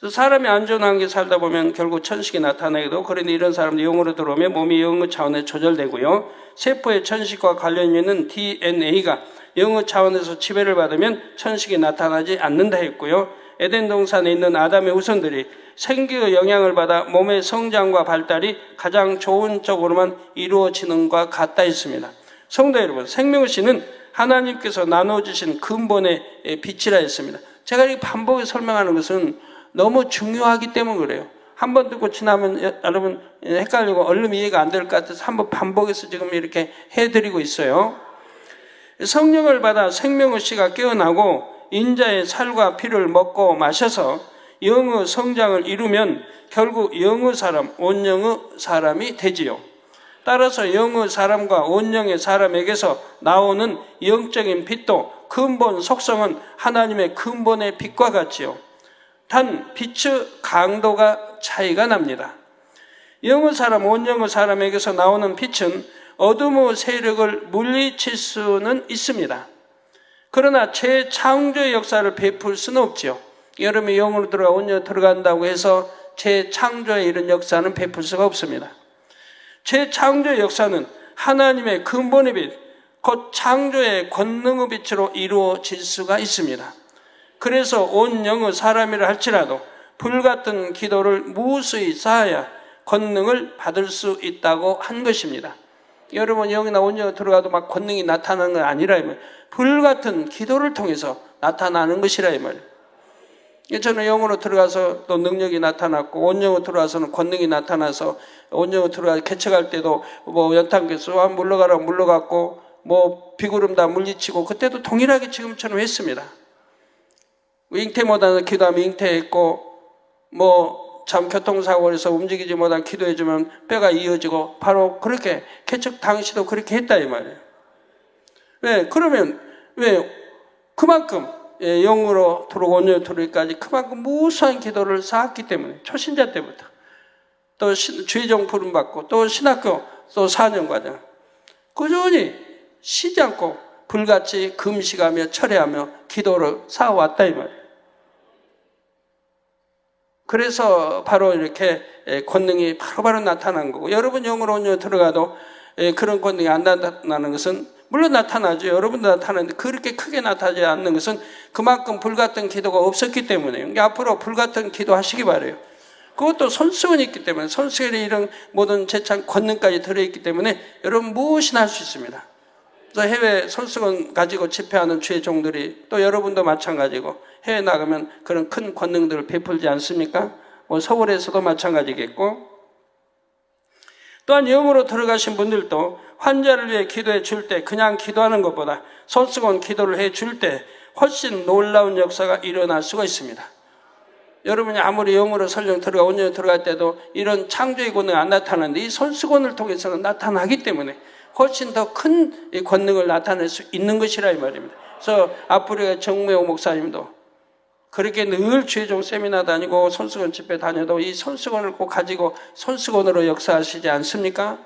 그래서 사람이 안전하게 살다 보면 결국 천식이 나타나기도, 그런데 이런 사람들이 영으로 들어오면 몸이 영의 차원에 조절되고요. 세포의 천식과 관련 있는 DNA가 영의 차원에서 지배를 받으면 천식이 나타나지 않는다 했고요. 에덴 동산에 있는 아담의 후손들이 생기의 영향을 받아 몸의 성장과 발달이 가장 좋은 쪽으로만 이루어지는 것과 같다 했습니다. 성도 여러분, 생명의 씨는 하나님께서 나눠주신 근본의 빛이라 했습니다. 제가 이렇게 반복해서 설명하는 것은 너무 중요하기 때문에 그래요. 한 번 듣고 지나면 여러분 헷갈리고 얼른 이해가 안 될 것 같아서 한번 반복해서 지금 이렇게 해드리고 있어요. 성령을 받아 생명의 씨가 깨어나고 인자의 살과 피를 먹고 마셔서 영의 성장을 이루면 결국 영의 사람, 온영의 사람이 되지요. 따라서 영의 사람과 온영의 사람에게서 나오는 영적인 빛도 근본 속성은 하나님의 근본의 빛과 같지요. 단 빛의 강도가 차이가 납니다. 영의 사람, 온영의 사람에게서 나오는 빛은 어둠의 세력을 물리칠 수는 있습니다. 그러나 재창조의 역사를 베풀 수는 없지요. 여러분이 영으로 들어가 온영으로 들어간다고 해서 재창조의 이런 역사는 베풀 수가 없습니다. 재창조의 역사는 하나님의 근본의 빛, 곧 창조의 권능의 빛으로 이루어질 수가 있습니다. 그래서 온 영의 사람이라 할지라도 불같은 기도를 무수히 쌓아야 권능을 받을 수 있다고 한 것입니다. 여러분 영이나 온영에 들어가도 막 권능이 나타나는 건 아니라 이 말이에요. 불같은 기도를 통해서 나타나는 것이라 이 말이에요. 저는 영으로 들어가서 또 능력이 나타났고, 온영으로 들어가서는 권능이 나타나서, 온영으로 들어가서 개척할 때도 뭐 연탄께서 물러가라고 물러갔고, 뭐 비구름 다 물리치고, 그때도 동일하게 지금처럼 했습니다. 잉태 못하는 기도하면 잉태했고, 뭐 참 교통사고를 해서 움직이지 못한 기도해주면 뼈가 이어지고, 바로 그렇게 개척 당시도 그렇게 했다 이 말이에요. 왜? 그러면 왜? 그만큼 영으로 들어오고 온영으로 들어오기까지 그만큼 무수한 기도를 쌓았기 때문에, 초신자 때부터 또 주의종 부름받고 또 신학교 또 4년 과정 꾸준히 쉬지 않고 불같이 금식하며 철회하며 기도를 쌓아왔다 이 말이에요. 그래서 바로 이렇게 권능이 바로바로 나타난 거고, 여러분 영으로 온영으로 들어가도 그런 권능이 안 나타나는 것은, 물론 나타나죠. 여러분도 나타나는데 그렇게 크게 나타나지 않는 것은 그만큼 불같은 기도가 없었기 때문에요. 그러니까 앞으로 불같은 기도 하시기 바라요. 그것도 손수건이 있기 때문에, 손수건에 이런 모든 재창 권능까지 들어있기 때문에 여러분 무엇이나 할 수 있습니다. 그래서 해외 손수건 가지고 집회하는 주의 종들이, 또 여러분도 마찬가지고 해외 나가면 그런 큰 권능들을 베풀지 않습니까? 뭐 서울에서도 마찬가지겠고, 또한 영으로 들어가신 분들도 환자를 위해 기도해 줄 때, 그냥 기도하는 것보다 손수건 기도를 해 줄 때 훨씬 놀라운 역사가 일어날 수가 있습니다. 여러분이 아무리 영으로 설령 들어가 온영으로 들어갈 때도 이런 창조의 권능이 안 나타나는데, 이 손수건을 통해서는 나타나기 때문에 훨씬 더 큰 권능을 나타낼 수 있는 것이라 이 말입니다. 그래서 아프리카 정무용 목사님도 그렇게 늘 주의종 세미나 다니고 손수건 집회 다녀도 이 손수건을 꼭 가지고 손수건으로 역사하시지 않습니까?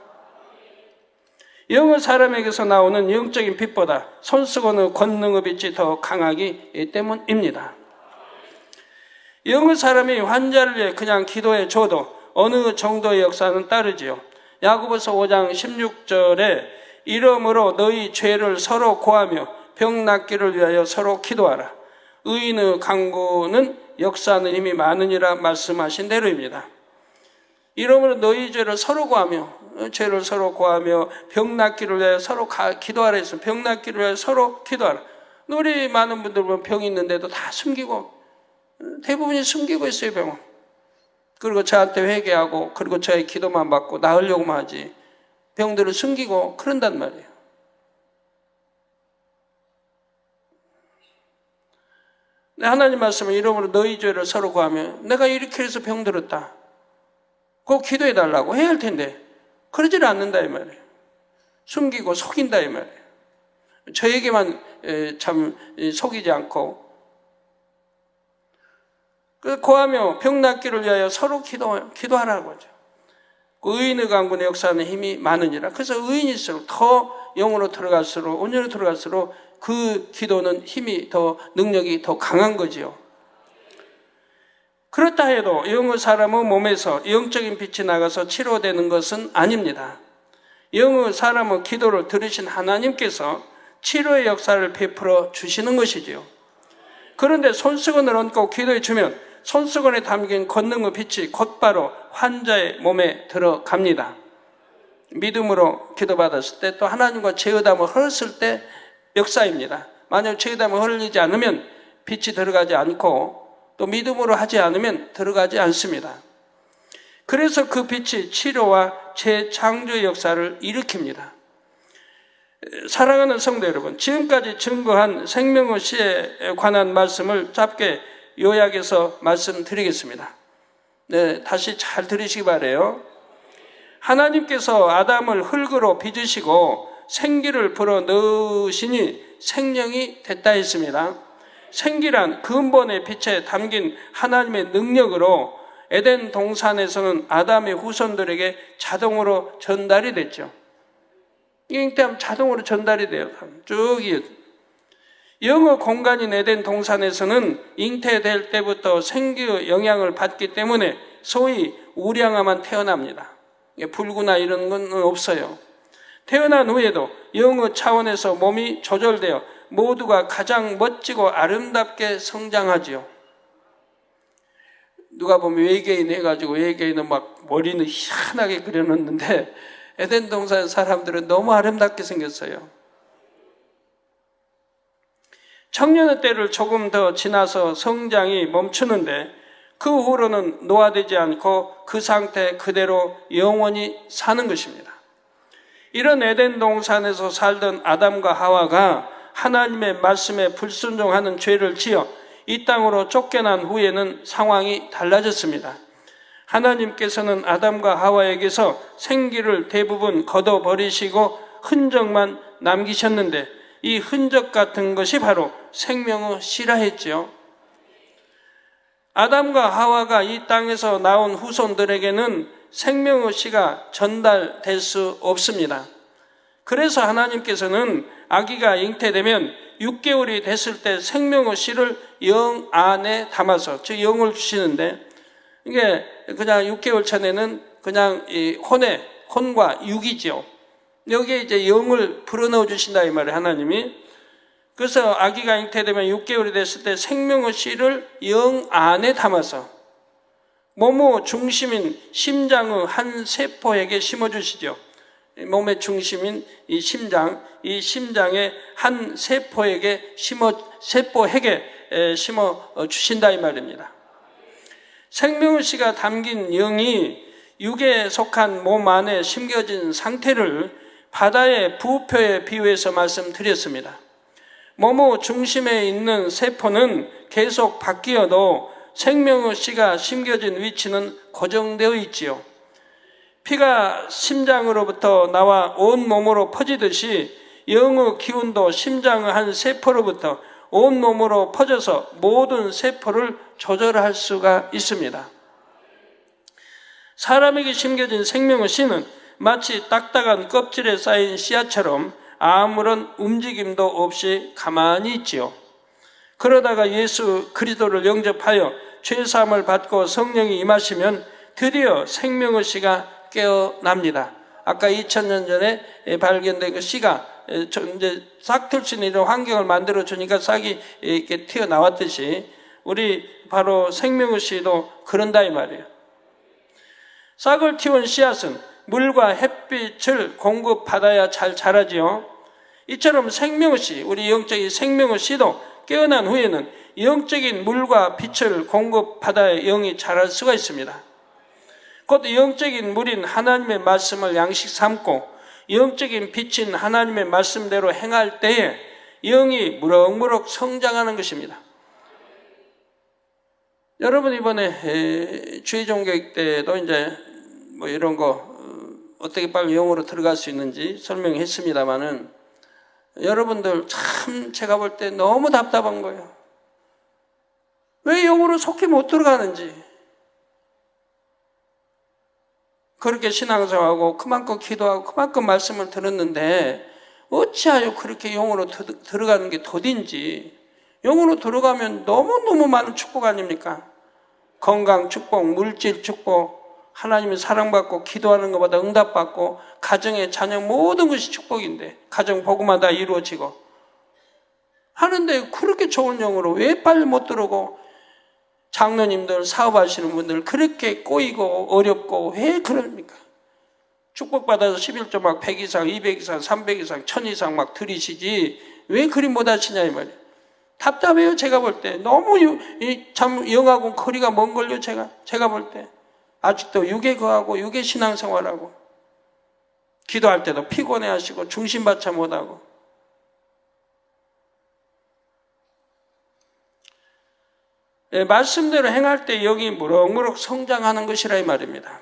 영의 사람에게서 나오는 영적인 빛보다 손수건의 권능의 빛이 더 강하기 때문입니다. 영의 사람이 환자를 위해 그냥 기도해 줘도 어느 정도의 역사는 따르지요. 야고보서 5장 16절에 이러므로 너희 죄를 서로 고하며 병 낫기를 위하여 서로 기도하라. 의인의 간구는 역사하는 힘이 많으니라 말씀하신 대로입니다. 이러므로 너희 죄를 서로 고하며, 죄를 서로 고하며 병 낫기를 위하여 서로 기도하라 했어요. 병 낫기를 위하여 서로 기도하라. 우리 많은 분들 보면 병이 있는데도 다 숨기고, 대부분이 숨기고 있어요, 병은. 그리고 저한테 회개하고, 그리고 저의 기도만 받고 나으려고만 하지, 병들을 숨기고 그런단 말이에요. 하나님 말씀은 이러므로 너희 죄를 서로 구하며, 내가 이렇게 해서 병들었다, 꼭 기도해 달라고 해야 할 텐데 그러지를 않는다 이 말이에요. 숨기고 속인다 이 말이에요. 저에게만 참 속이지 않고, 고하며 병 낫기를 위하여 서로 기도하라고 하죠. 의인의 간구는 역사하는 힘이 많으니라. 그래서 의인일수록 더 영으로 들어갈수록, 온전히 들어갈수록 그 기도는 힘이 더, 능력이 더 강한 거지요. 그렇다 해도 영의 사람의 몸에서 영적인 빛이 나가서 치료되는 것은 아닙니다. 영의 사람의 기도를 들으신 하나님께서 치료의 역사를 베풀어 주시는 것이지요. 그런데 손수건을 얹고 기도해 주면 손수건에 담긴 권능의 빛이 곧바로 환자의 몸에 들어갑니다. 믿음으로 기도받았을 때, 또 하나님과 죄의담을 흘렸을 때 역사입니다. 만약 죄의담을 흘리지 않으면 빛이 들어가지 않고, 또 믿음으로 하지 않으면 들어가지 않습니다. 그래서 그 빛이 치료와 재창조의 역사를 일으킵니다. 사랑하는 성도 여러분, 지금까지 증거한 생명의 씨에 관한 말씀을 짧게 요약해서 말씀드리겠습니다. 네, 다시 잘 들으시기 바라요. 하나님께서 아담을 흙으로 빚으시고 생기를 불어 넣으시니 생명이 됐다 했습니다. 생기란 근본의 빛에 담긴 하나님의 능력으로 에덴 동산에서는 아담의 후손들에게 자동으로 전달이 됐죠. 잉태하면 자동으로 전달이 돼요. 쭉 영의 공간인 에덴 동산에서는 잉태될 때부터 생기의 영향을 받기 때문에 소위 우량아만 태어납니다. 불구나 이런 건 없어요. 태어난 후에도 영의 차원에서 몸이 조절되어 모두가 가장 멋지고 아름답게 성장하지요. 누가 보면 외계인 해가지고 외계인은 막 머리는 희한하게 그려놓는데 에덴 동산 사람들은 너무 아름답게 생겼어요. 청년의 때를 조금 더 지나서 성장이 멈추는데 그 후로는 노화되지 않고 그 상태 그대로 영원히 사는 것입니다. 이런 에덴 동산에서 살던 아담과 하와가 하나님의 말씀에 불순종하는 죄를 지어 이 땅으로 쫓겨난 후에는 상황이 달라졌습니다. 하나님께서는 아담과 하와에게서 생기를 대부분 걷어버리시고 흔적만 남기셨는데 이 흔적 같은 것이 바로 생명의 씨라 했지요. 아담과 하와가 이 땅에서 나온 후손들에게는 생명의 씨가 전달될 수 없습니다. 그래서 하나님께서는 아기가 잉태되면 6개월이 됐을 때 생명의 씨를 영 안에 담아서, 즉 영을 주시는데, 이게 그냥 6개월 전에는 그냥 이 혼과 육이지요. 여기에 이제 영을 불어넣어 주신다 이 말이에요, 하나님이. 그래서 아기가 잉태되면 6개월이 됐을 때 생명의 씨를 영 안에 담아서 몸의 중심인 심장의 한 세포에게 심어주시죠. 몸의 중심인 이 심장의 한 세포에게 세포핵에 심어 주신다 이 말입니다. 생명의 씨가 담긴 영이 육에 속한 몸 안에 심겨진 상태를 바다의 부표에 비유해서 말씀드렸습니다. 몸의 중심에 있는 세포는 계속 바뀌어도 생명의 씨가 심겨진 위치는 고정되어 있지요. 피가 심장으로부터 나와 온 몸으로 퍼지듯이 영의 기운도 심장의 한 세포로부터 온 몸으로 퍼져서 모든 세포를 조절할 수가 있습니다. 사람에게 심겨진 생명의 씨는 마치 딱딱한 껍질에 쌓인 씨앗처럼 아무런 움직임도 없이 가만히 있지요. 그러다가 예수 그리스도를 영접하여 죄사함을 받고 성령이 임하시면 드디어 생명의 씨가 깨어납니다. 아까 2000년 전에 발견된 그 씨가 이제 싹 틀 수 있는 이런 환경을 만들어 주니까 싹이 이렇게 튀어나왔듯이 우리 바로 생명의 씨도 그런다 이 말이에요. 싹을 틔운 씨앗은 물과 햇빛을 공급받아야 잘 자라지요. 이처럼 생명의 씨, 우리 영적인 생명의 씨도 깨어난 후에는 영적인 물과 빛을 공급받아야 영이 자랄 수가 있습니다. 곧 영적인 물인 하나님의 말씀을 양식 삼고 영적인 빛인 하나님의 말씀대로 행할 때에 영이 무럭무럭 성장하는 것입니다. 여러분 이번에 주의종교육 때도 이제 뭐 이런 거 어떻게 빨리 영으로 들어갈 수 있는지 설명했습니다만은 여러분들 참 제가 볼 때 너무 답답한 거예요. 왜 영으로 속히 못 들어가는지. 그렇게 신앙생활하고 그만큼 기도하고 그만큼 말씀을 들었는데 어찌하여 그렇게 영으로 들어가는 게 더딘지. 영으로 들어가면 너무너무 많은 축복 아닙니까? 건강 축복, 물질 축복, 하나님의 사랑받고 기도하는 것보다 응답받고 가정의 자녀 모든 것이 축복인데 가정 복음만 다 이루어지고 하는데 그렇게 좋은 영으로 왜 빨리 못 들어오고 장로님들 사업하시는 분들 그렇게 꼬이고 어렵고 왜 그럽니까? 축복받아서 11조 막 100 이상, 200 이상, 300 이상, 1000 이상 막 들이시지 왜 그리 못 하시냐 이 말이에요. 답답해요. 제가 볼 때 너무 참 영하고 거리가 먼 걸요. 제가 볼 때 아직도 육에 거하고 육의 신앙생활하고 기도할 때도 피곤해하시고 중심받지 못하고 말씀대로 행할 때 영이 무럭무럭 성장하는 것이라 이 말입니다.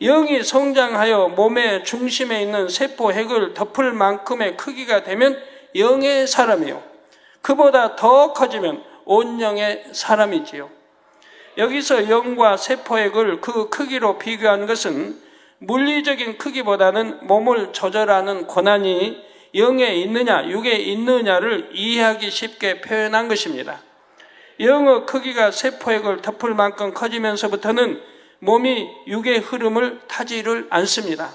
영이 성장하여 몸의 중심에 있는 세포 핵을 덮을 만큼의 크기가 되면 영의 사람이요. 그보다 더 커지면 온 영의 사람이지요. 여기서 영과 세포 핵을 그 크기로 비교한 것은 물리적인 크기보다는 몸을 조절하는 권한이 영에 있느냐 육에 있느냐를 이해하기 쉽게 표현한 것입니다. 영의 크기가 세포 핵을 덮을 만큼 커지면서부터는 몸이 육의 흐름을 타지를 않습니다.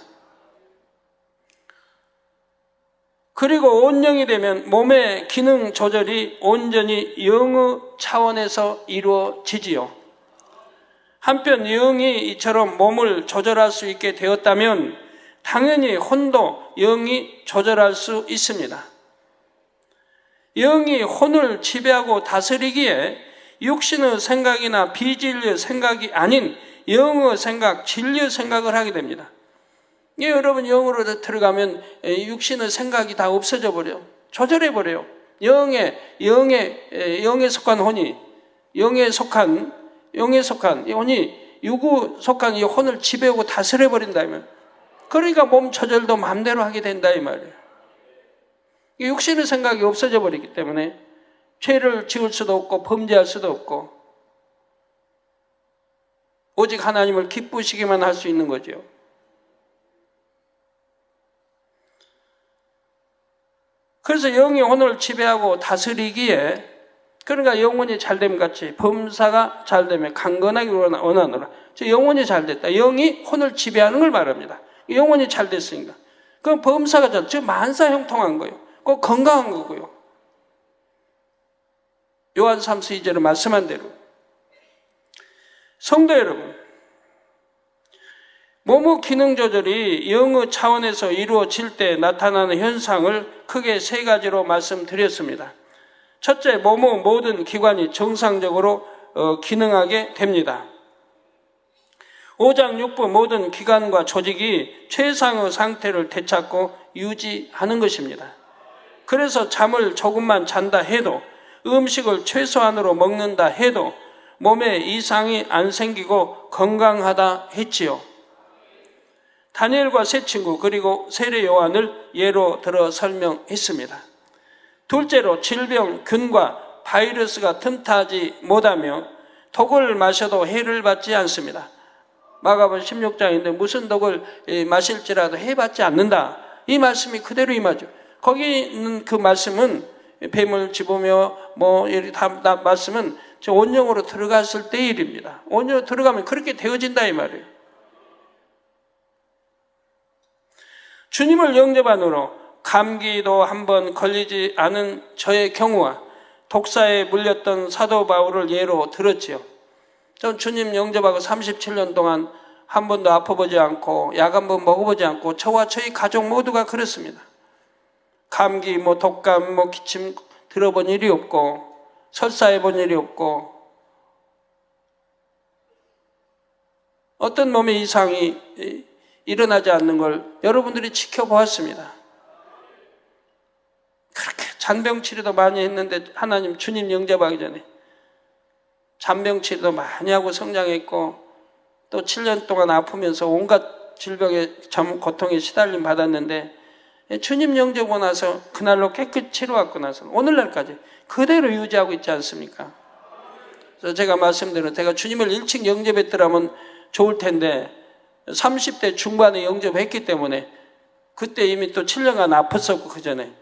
그리고 온영이 되면 몸의 기능 조절이 온전히 영의 차원에서 이루어지지요. 한편 영이 이처럼 몸을 조절할 수 있게 되었다면 당연히 혼도 영이 조절할 수 있습니다. 영이 혼을 지배하고 다스리기에 육신의 생각이나 비진리의 생각이 아닌 영의 생각, 진리의 생각을 하게 됩니다. 여러분 영으로 들어가면 육신의 생각이 다 없어져 버려요. 조절해 버려요. 영에 속한 혼이 영에 속한 이 혼이 육에 속한 이 혼을 지배하고 다스려 버린다면 그러니까 몸 조절도 마음대로 하게 된다 이 말이에요. 육신의 생각이 없어져 버리기 때문에 죄를 지을 수도 없고 범죄할 수도 없고 오직 하나님을 기쁘시기만 할 수 있는 거죠. 그래서 영이 혼을 지배하고 다스리기에 그러니까 영혼이 잘됨 같이 범사가 잘되면 강건하게 원하노라. 영혼이 잘됐다. 영이 혼을 지배하는 걸 말합니다. 영혼이 잘됐으니까. 그럼 범사가 잘, 즉 만사 형통한 거예요. 꼭 건강한 거고요. 요한 3서 2절에 말씀한 대로. 성도 여러분, 몸의 기능 조절이 영의 차원에서 이루어질 때 나타나는 현상을 크게 세 가지로 말씀드렸습니다. 첫째, 몸의 모든 기관이 정상적으로 기능하게 됩니다. 5장 6부 모든 기관과 조직이 최상의 상태를 되찾고 유지하는 것입니다. 그래서 잠을 조금만 잔다 해도 음식을 최소한으로 먹는다 해도 몸에 이상이 안 생기고 건강하다 했지요. 다니엘과 세 친구 그리고 세례 요한을 예로 들어 설명했습니다. 둘째로 질병, 균과 바이러스가 틈타지 못하며 독을 마셔도 해를 받지 않습니다. 마가복음 16장인데 무슨 독을 마실지라도 해받지 않는다. 이 말씀이 그대로 임하죠. 거기 있는 그 말씀은 뱀을 집으며 다 말씀은 온영으로 들어갔을 때의 일입니다. 온영으로 들어가면 그렇게 되어진다 이 말이에요. 주님을 영접한으로 감기도 한번 걸리지 않은 저의 경우와 독사에 물렸던 사도 바울을 예로 들었지요. 전 주님 영접하고 37년 동안 한 번도 아파보지 않고 약 한 번 먹어보지 않고 저와 저희 가족 모두가 그렇습니다. 감기, 독감, 기침 들어본 일이 없고 설사해본 일이 없고 어떤 몸의 이상이 일어나지 않는 걸 여러분들이 지켜보았습니다. 그렇게 잔병 치료도 많이 했는데 하나님 주님 영접하기 전에 잔병 치료도 많이 하고 성장했고 또 7년 동안 아프면서 온갖 질병에 고통에 시달림 받았는데 주님 영접하고 나서 그날로 깨끗이 치료받고 나서 오늘날까지 그대로 유지하고 있지 않습니까? 그래서 제가 말씀드린 제가 주님을 일찍 영접했더라면 좋을 텐데 30대 중반에 영접했기 때문에 그때 이미 또 7년간 아팠었고 그 전에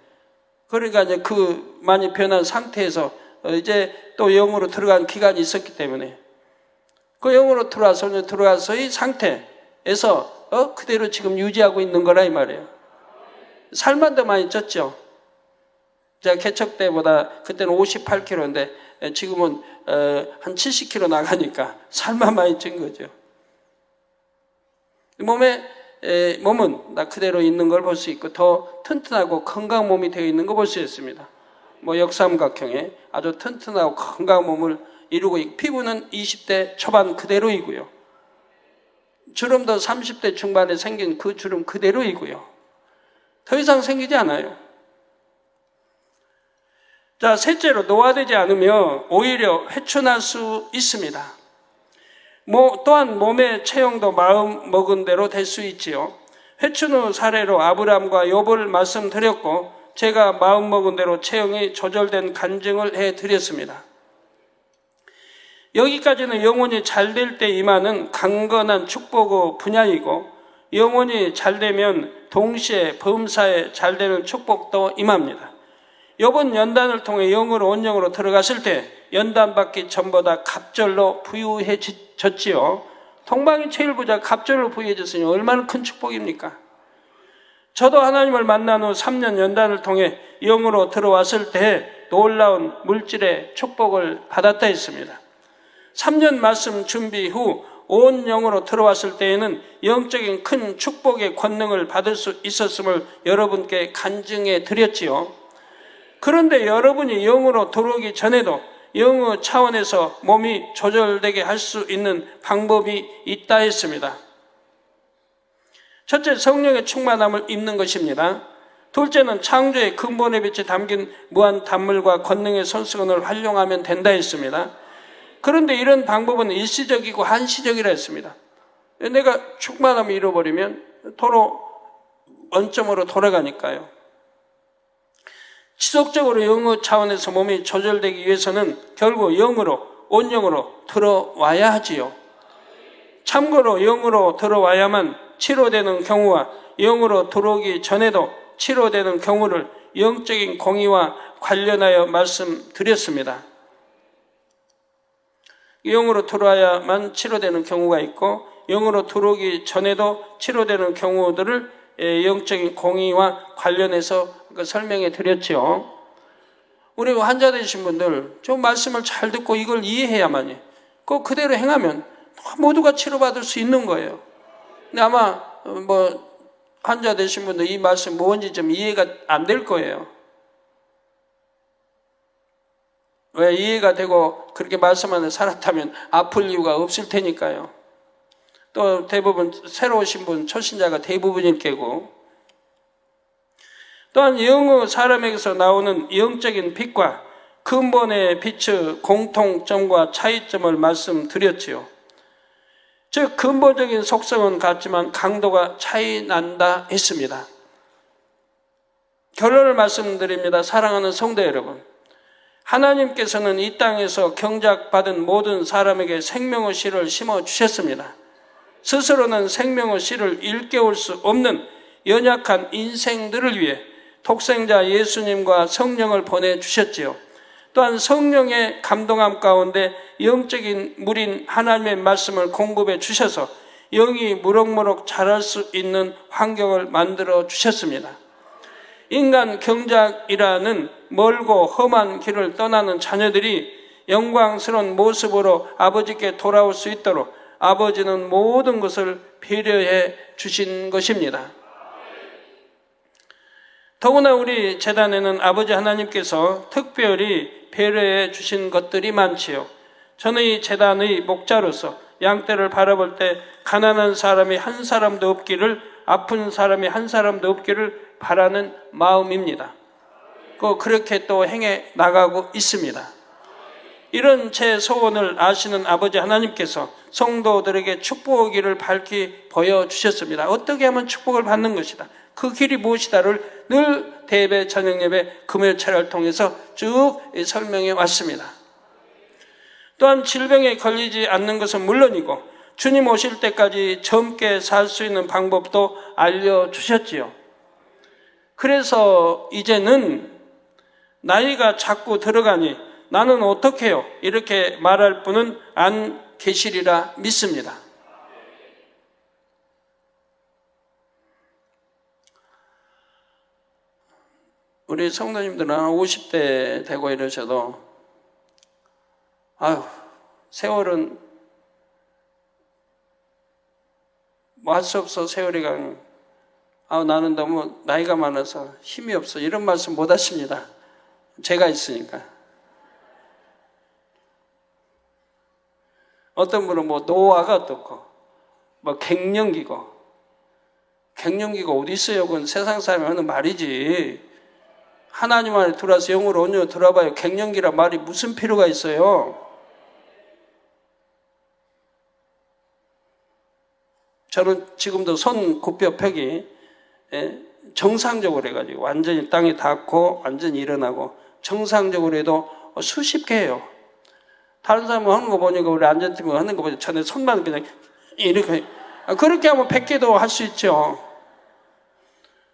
그러니까 이제 그 많이 변한 상태에서 이제 또 영으로 들어간 기간이 있었기 때문에 그 영으로 들어와서의 상태에서 그대로 지금 유지하고 있는 거라 이 말이에요. 살만 더 많이 쪘죠. 제가 개척 때보다 그때는 58kg인데 지금은 한 70kg 나가니까 살만 많이 찐 거죠. 몸은 나 그대로 있는 걸 볼 수 있고 더 튼튼하고 건강한 몸이 되어 있는 걸 볼 수 있습니다. 역삼각형의 아주 튼튼하고 건강한 몸을 이루고 있고 피부는 20대 초반 그대로이고요. 주름도 30대 중반에 생긴 그 주름 그대로이고요. 더 이상 생기지 않아요. 자, 셋째로 노화되지 않으며 오히려 회춘할 수 있습니다. 또한 몸의 체형도 마음 먹은 대로 될 수 있지요. 회춘 후 사례로 아브라함과 욥을 말씀드렸고 제가 마음 먹은 대로 체형이 조절된 간증을 해드렸습니다. 여기까지는 영혼이 잘 될 때 임하는 강건한 축복의 분야이고 영혼이 잘 되면 동시에 범사에 잘 되는 축복도 임합니다. 욥은 연단을 통해 영으로 온영으로 들어갔을 때 연단 받기 전보다 갑절로 부유해졌지요. 동방의 제일 부자 갑절로 부유해졌으니 얼마나 큰 축복입니까? 저도 하나님을 만난 후 3년 연단을 통해 영으로 들어왔을 때 놀라운 물질의 축복을 받았다 했습니다. 3년 말씀 준비 후 온 영으로 들어왔을 때에는 영적인 큰 축복의 권능을 받을 수 있었음을 여러분께 간증해 드렸지요. 그런데 여러분이 영으로 들어오기 전에도 영의 차원에서 몸이 조절되게 할 수 있는 방법이 있다 했습니다. 첫째, 성령의 충만함을 입는 것입니다. 둘째는 창조의 근본의 빛이 담긴 무한 단물과 권능의 손수건을 활용하면 된다 했습니다. 그런데 이런 방법은 일시적이고 한시적이라 했습니다. 내가 충만함을 잃어버리면 도로 원점으로 돌아가니까요. 지속적으로 영의 차원에서 몸이 조절되기 위해서는 결국 영으로, 온영으로 들어와야 하지요. 참고로 영으로 들어와야만 치료되는 경우와 영으로 들어오기 전에도 치료되는 경우를 영적인 공의와 관련하여 말씀드렸습니다. 영으로 들어와야만 치료되는 경우가 있고 영으로 들어오기 전에도 치료되는 경우들을 영적인 공의와 관련해서 설명해 드렸죠. 우리 환자 되신 분들 저 말씀을 잘 듣고 이걸 이해해야만이 그대로 행하면 모두가 치료받을 수 있는 거예요. 근데 아마 환자 되신 분들 이 말씀 뭔지 좀 이해가 안 될 거예요. 왜 이해가 되고 그렇게 말씀하는 살았다면 아플 이유가 없을 테니까요. 또 대부분 새로 오신 분, 초신자가 대부분일 게고 또한 영의 사람에게서 나오는 영적인 빛과 근본의 빛의 공통점과 차이점을 말씀드렸지요. 즉 근본적인 속성은 같지만 강도가 차이 난다 했습니다. 결론을 말씀드립니다. 사랑하는 성도 여러분, 하나님께서는 이 땅에서 경작받은 모든 사람에게 생명의 씨를 심어주셨습니다. 스스로는 생명의 씨를 일깨울 수 없는 연약한 인생들을 위해 독생자 예수님과 성령을 보내주셨지요. 또한 성령의 감동함 가운데 영적인 물인 하나님의 말씀을 공급해 주셔서 영이 무럭무럭 자랄 수 있는 환경을 만들어 주셨습니다. 인간 경작이라는 멀고 험한 길을 떠나는 자녀들이 영광스러운 모습으로 아버지께 돌아올 수 있도록 아버지는 모든 것을 배려해 주신 것입니다. 더구나 우리 재단에는 아버지 하나님께서 특별히 배려해 주신 것들이 많지요. 저는 이 재단의 목자로서 양떼를 바라볼 때 가난한 사람이 한 사람도 없기를, 아픈 사람이 한 사람도 없기를 바라는 마음입니다. 그렇게 또 행해 나가고 있습니다. 이런 제 소원을 아시는 아버지 하나님께서 성도들에게 축복의 길을 밝히 보여주셨습니다. 어떻게 하면 축복을 받는 것이다, 그 길이 무엇이다를 늘 대예배, 저녁예배, 금요일 철야를 통해서 쭉 설명해 왔습니다. 또한 질병에 걸리지 않는 것은 물론이고 주님 오실 때까지 젊게 살 수 있는 방법도 알려주셨지요. 그래서 이제는 나이가 자꾸 들어가니 나는 어떻게 해요? 이렇게 말할 분은 안 계시리라 믿습니다. 우리 성도님들은 50대 되고 이러셔도 아유, 세월은 뭐 할 수 없어, 세월이 가는. 나는 너무 나이가 많아서 힘이 없어, 이런 말씀 못 하십니다. 제가 있으니까. 어떤 분은 뭐 노화가 어떻고 뭐 갱년기고 어디 있어요? 그건 세상 사람이 하는 말이지. 하나님 안에 들어와서 영으로 온전히 들어봐요. 갱년기란 말이 무슨 필요가 있어요? 저는 지금도 손 굽뼈팩이 정상적으로 해가지고 완전히 땅에 닿고 완전히 일어나고 정상적으로 해도 수십 개예요. 다른 사람은 하는 거 보니까 우리 안전팀이 하는 거 보니까 저는 손만 그냥 이렇게 그렇게 하면 100개도 할 수 있죠.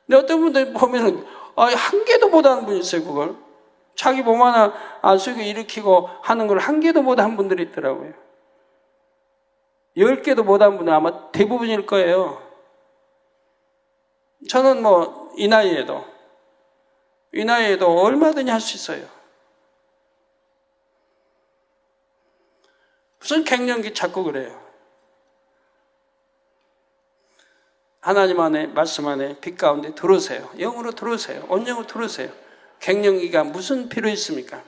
근데 어떤 분들 보면은 한 개도 못 하는 분이 있어요. 그걸 자기 몸 하나 안 쓰고 일으키고 하는 걸 한 개도 못 한 분들이 있더라고요. 10개도 못 한 분은 아마 대부분일 거예요. 저는 뭐 이 나이에도 얼마든지 할 수 있어요. 무슨 갱년기 찾고 그래요. 하나님 안에, 말씀 안에, 빛 가운데 들어오세요. 영으로 들어오세요. 온영으로 들어오세요. 갱년기가 무슨 필요 있습니까?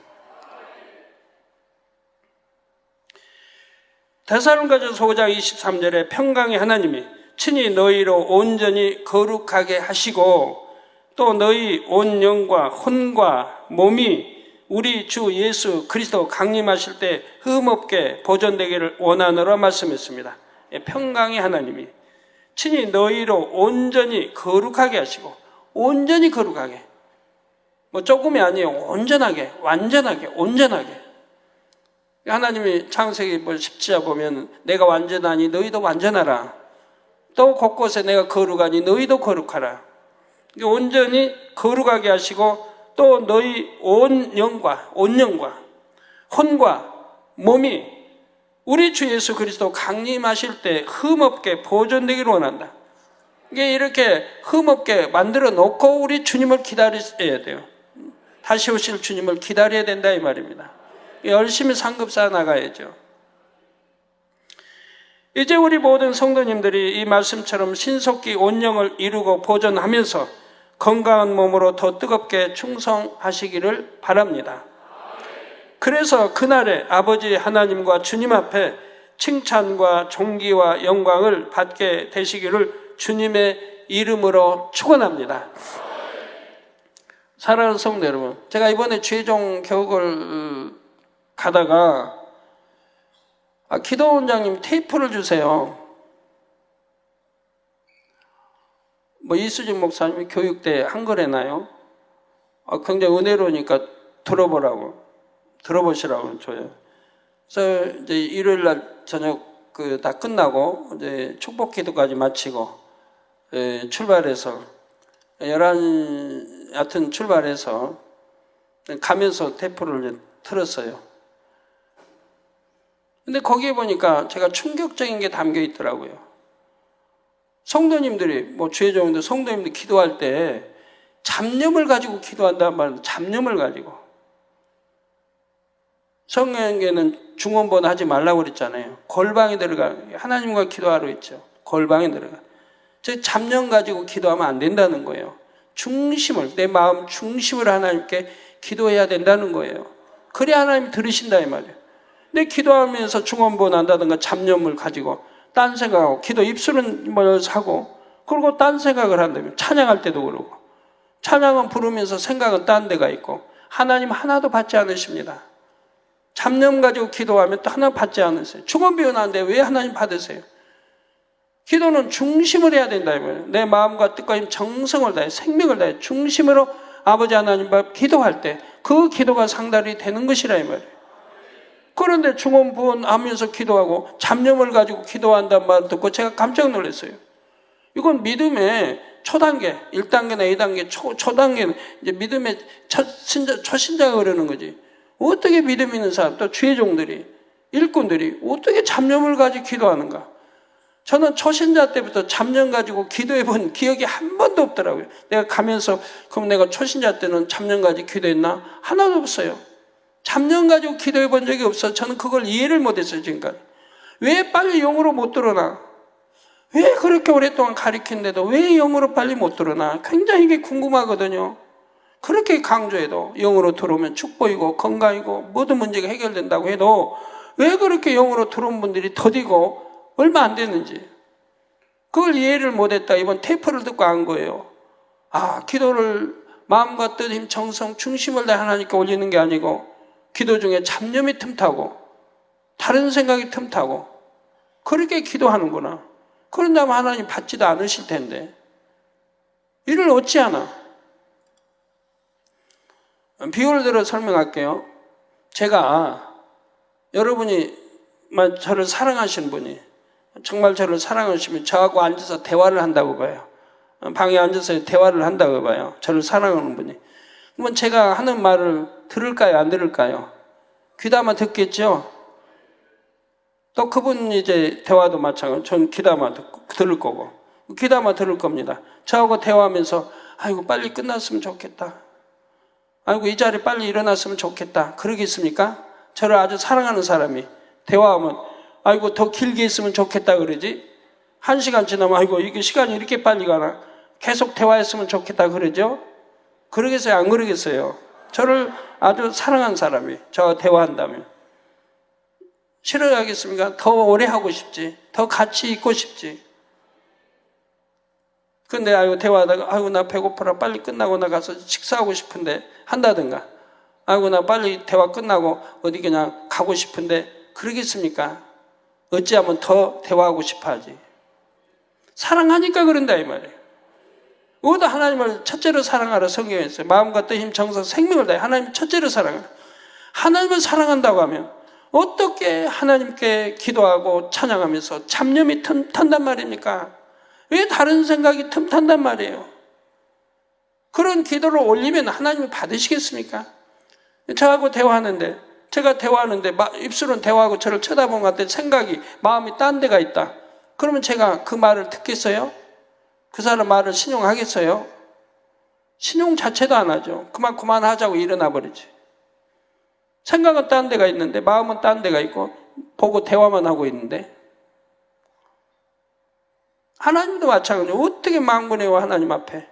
데살로니가전서 5장 23절에 평강의 하나님이 친히 너희로 온전히 거룩하게 하시고 또 너희 온 영과 혼과 몸이 우리 주 예수 그리스도 강림하실 때 흠없게 보존되기를 원하노라 말씀했습니다. 평강의 하나님이 친히 너희로 온전히 거룩하게 하시고, 온전히 거룩하게, 뭐 조금이 아니에요. 온전하게, 완전하게, 온전하게. 하나님이 창세기 10장 보면 내가 완전하니 너희도 완전하라. 또 곳곳에 내가 거룩하니 너희도 거룩하라. 온전히 거룩하게 하시고 또 너희 온 영과 혼과 몸이 우리 주 예수 그리스도 강림하실 때 흠없게 보존되기를 원한다. 이게 이렇게 흠없게 만들어 놓고 우리 주님을 기다려야 돼요. 다시 오실 주님을 기다려야 된다 이 말입니다. 열심히 상급 쌓아 나가야죠. 이제 우리 모든 성도님들이 이 말씀처럼 신속히 온영을 이루고 보존하면서 건강한 몸으로 더 뜨겁게 충성하시기를 바랍니다. 그래서 그날에 아버지 하나님과 주님 앞에 칭찬과 존귀와 영광을 받게 되시기를 주님의 이름으로 축원합니다. 사랑하는 성도 여러분, 제가 이번에 최종 교육을 가다가 기도원장님 테이프를 주세요. 뭐 이수진 목사님이 교육 때 한 거래나요? 굉장히 은혜로우니까 들어보시라고 줘요. 그래서 이제 일요일 날 저녁 다 끝나고 이제 축복 기도까지 마치고 출발해서 하여튼 출발해서 가면서 테이프를 이제 틀었어요. 근데 거기에 보니까 제가 충격적인 게 담겨 있더라고요. 성도님들이, 뭐 주의종들, 성도님들 기도할 때 잡념을 가지고 기도한단 말이에요. 잡념을 가지고. 성경에는 중언부언 하지 말라고 그랬잖아요. 골방에 들어가, 하나님과 기도하러 있죠. 골방에 들어가. 저 잡념 가지고 기도하면 안 된다는 거예요. 중심을, 내 마음 중심을 하나님께 기도해야 된다는 거예요. 그래야 하나님 들으신다 이 말이에요. 근데 기도하면서 중언부언 한다든가 잡념을 가지고 딴 생각하고 기도 입술은 뭘 하고 그리고 딴 생각을 한다면 찬양할 때도 그러고 찬양은 부르면서 생각은 딴 데가 있고 하나님 하나도 받지 않으십니다. 잡념 가지고 기도하면 또 하나 받지 않으세요. 중언부언하는데 왜 하나님 받으세요? 기도는 중심을 해야 된다 이 말이에요. 내 마음과 뜻과 힘 정성을 다해 생명을 다해 중심으로 아버지 하나님 앞 기도할 때 그 기도가 상달이 되는 것이라 이 말이에요. 그런데 중언부언하면서 기도하고 잡념을 가지고 기도한다는 말 듣고 제가 깜짝 놀랐어요. 이건 믿음의 초단계, 1단계나 2단계, 초단계는 이제 믿음의 초신자가 그러는 거지. 어떻게 믿음 있는 사람, 또 주의 종들이 일꾼들이 어떻게 잡념을 가지고 기도하는가? 저는 초신자 때부터 잡념 가지고 기도해 본 기억이 한 번도 없더라고요. 내가 가면서 그럼 내가 초신자 때는 잡념 가지고 기도했나? 하나도 없어요. 잡념 가지고 기도해 본 적이 없어. 저는 그걸 이해를 못했어요, 지금까지. 왜 빨리 영으로 못 들어나? 왜 그렇게 오랫동안 가르치는데도 왜 영으로 빨리 못 들어나? 굉장히 이게 궁금하거든요. 그렇게 강조해도 영으로 들어오면 축복이고 건강이고 모든 문제가 해결된다고 해도 왜 그렇게 영으로 들어온 분들이 더디고 얼마 안 됐는지 그걸 이해를 못했다. 이번 테이프를 듣고 안 거예요. 아, 기도를 마음과 뜻, 힘, 정성, 중심을 다 하나님께 올리는 게 아니고 기도 중에 잡념이 틈타고 다른 생각이 틈타고 그렇게 기도하는구나. 그런다면 하나님 받지도 않으실 텐데 이를 어찌하나. 비유를 들어 설명할게요. 제가 여러분이 저를 사랑하시는 분이 정말 저를 사랑하시면 저하고 앉아서 대화를 한다고 봐요. 방에 앉아서 대화를 한다고 봐요. 저를 사랑하는 분이. 그러면 제가 하는 말을 들을까요? 안 들을까요? 귀담아 듣겠죠? 또 그분 이제 대화도 마찬가지로 전 귀담아 들을 거고 귀담아 들을 겁니다. 저하고 대화하면서 아이고 빨리 끝났으면 좋겠다. 아이고 이 자리 빨리 일어났으면 좋겠다. 그러겠습니까? 저를 아주 사랑하는 사람이 대화하면 아이고 더 길게 있으면 좋겠다 그러지. 1시간 지나면 아이고 이게 시간이 이렇게 빨리 가나. 계속 대화했으면 좋겠다 그러죠. 그러겠어요? 안 그러겠어요? 저를 아주 사랑하는 사람이 저와 대화한다면 싫어하겠습니까? 더 오래 하고 싶지. 더 같이 있고 싶지. 근데 아이고 대화하다가 아이고 나 배고파라 빨리 끝나고 나 가서 식사하고 싶은데 한다든가 아이고 나 빨리 대화 끝나고 어디 그냥 가고 싶은데 그러겠습니까? 어찌하면 더 대화하고 싶어 하지. 사랑하니까 그런다 이 말이에요. 모두 하나님을 첫째로 사랑하라 성경에 있어요. 마음과 뜻, 힘, 정성, 생명을 다해 하나님 첫째로 사랑하라. 하나님을 사랑한다고 하면 어떻게 하나님께 기도하고 찬양하면서 잡념이 틈탄단 말입니까? 왜 다른 생각이 틈탄단 말이에요? 그런 기도를 올리면 하나님이 받으시겠습니까? 저하고 대화하는데 제가 대화하는데 입술은 대화하고 저를 쳐다보는 것 같아 생각이 마음이 딴 데가 있다. 그러면 제가 그 말을 듣겠어요? 그 사람 말을 신용하겠어요? 신용 자체도 안 하죠. 그만하자고 일어나 버리지. 생각은 딴 데가 있는데 마음은 딴 데가 있고 보고 대화만 하고 있는데 하나님도 마찬가지예요. 어떻게 망군해요 하나님 앞에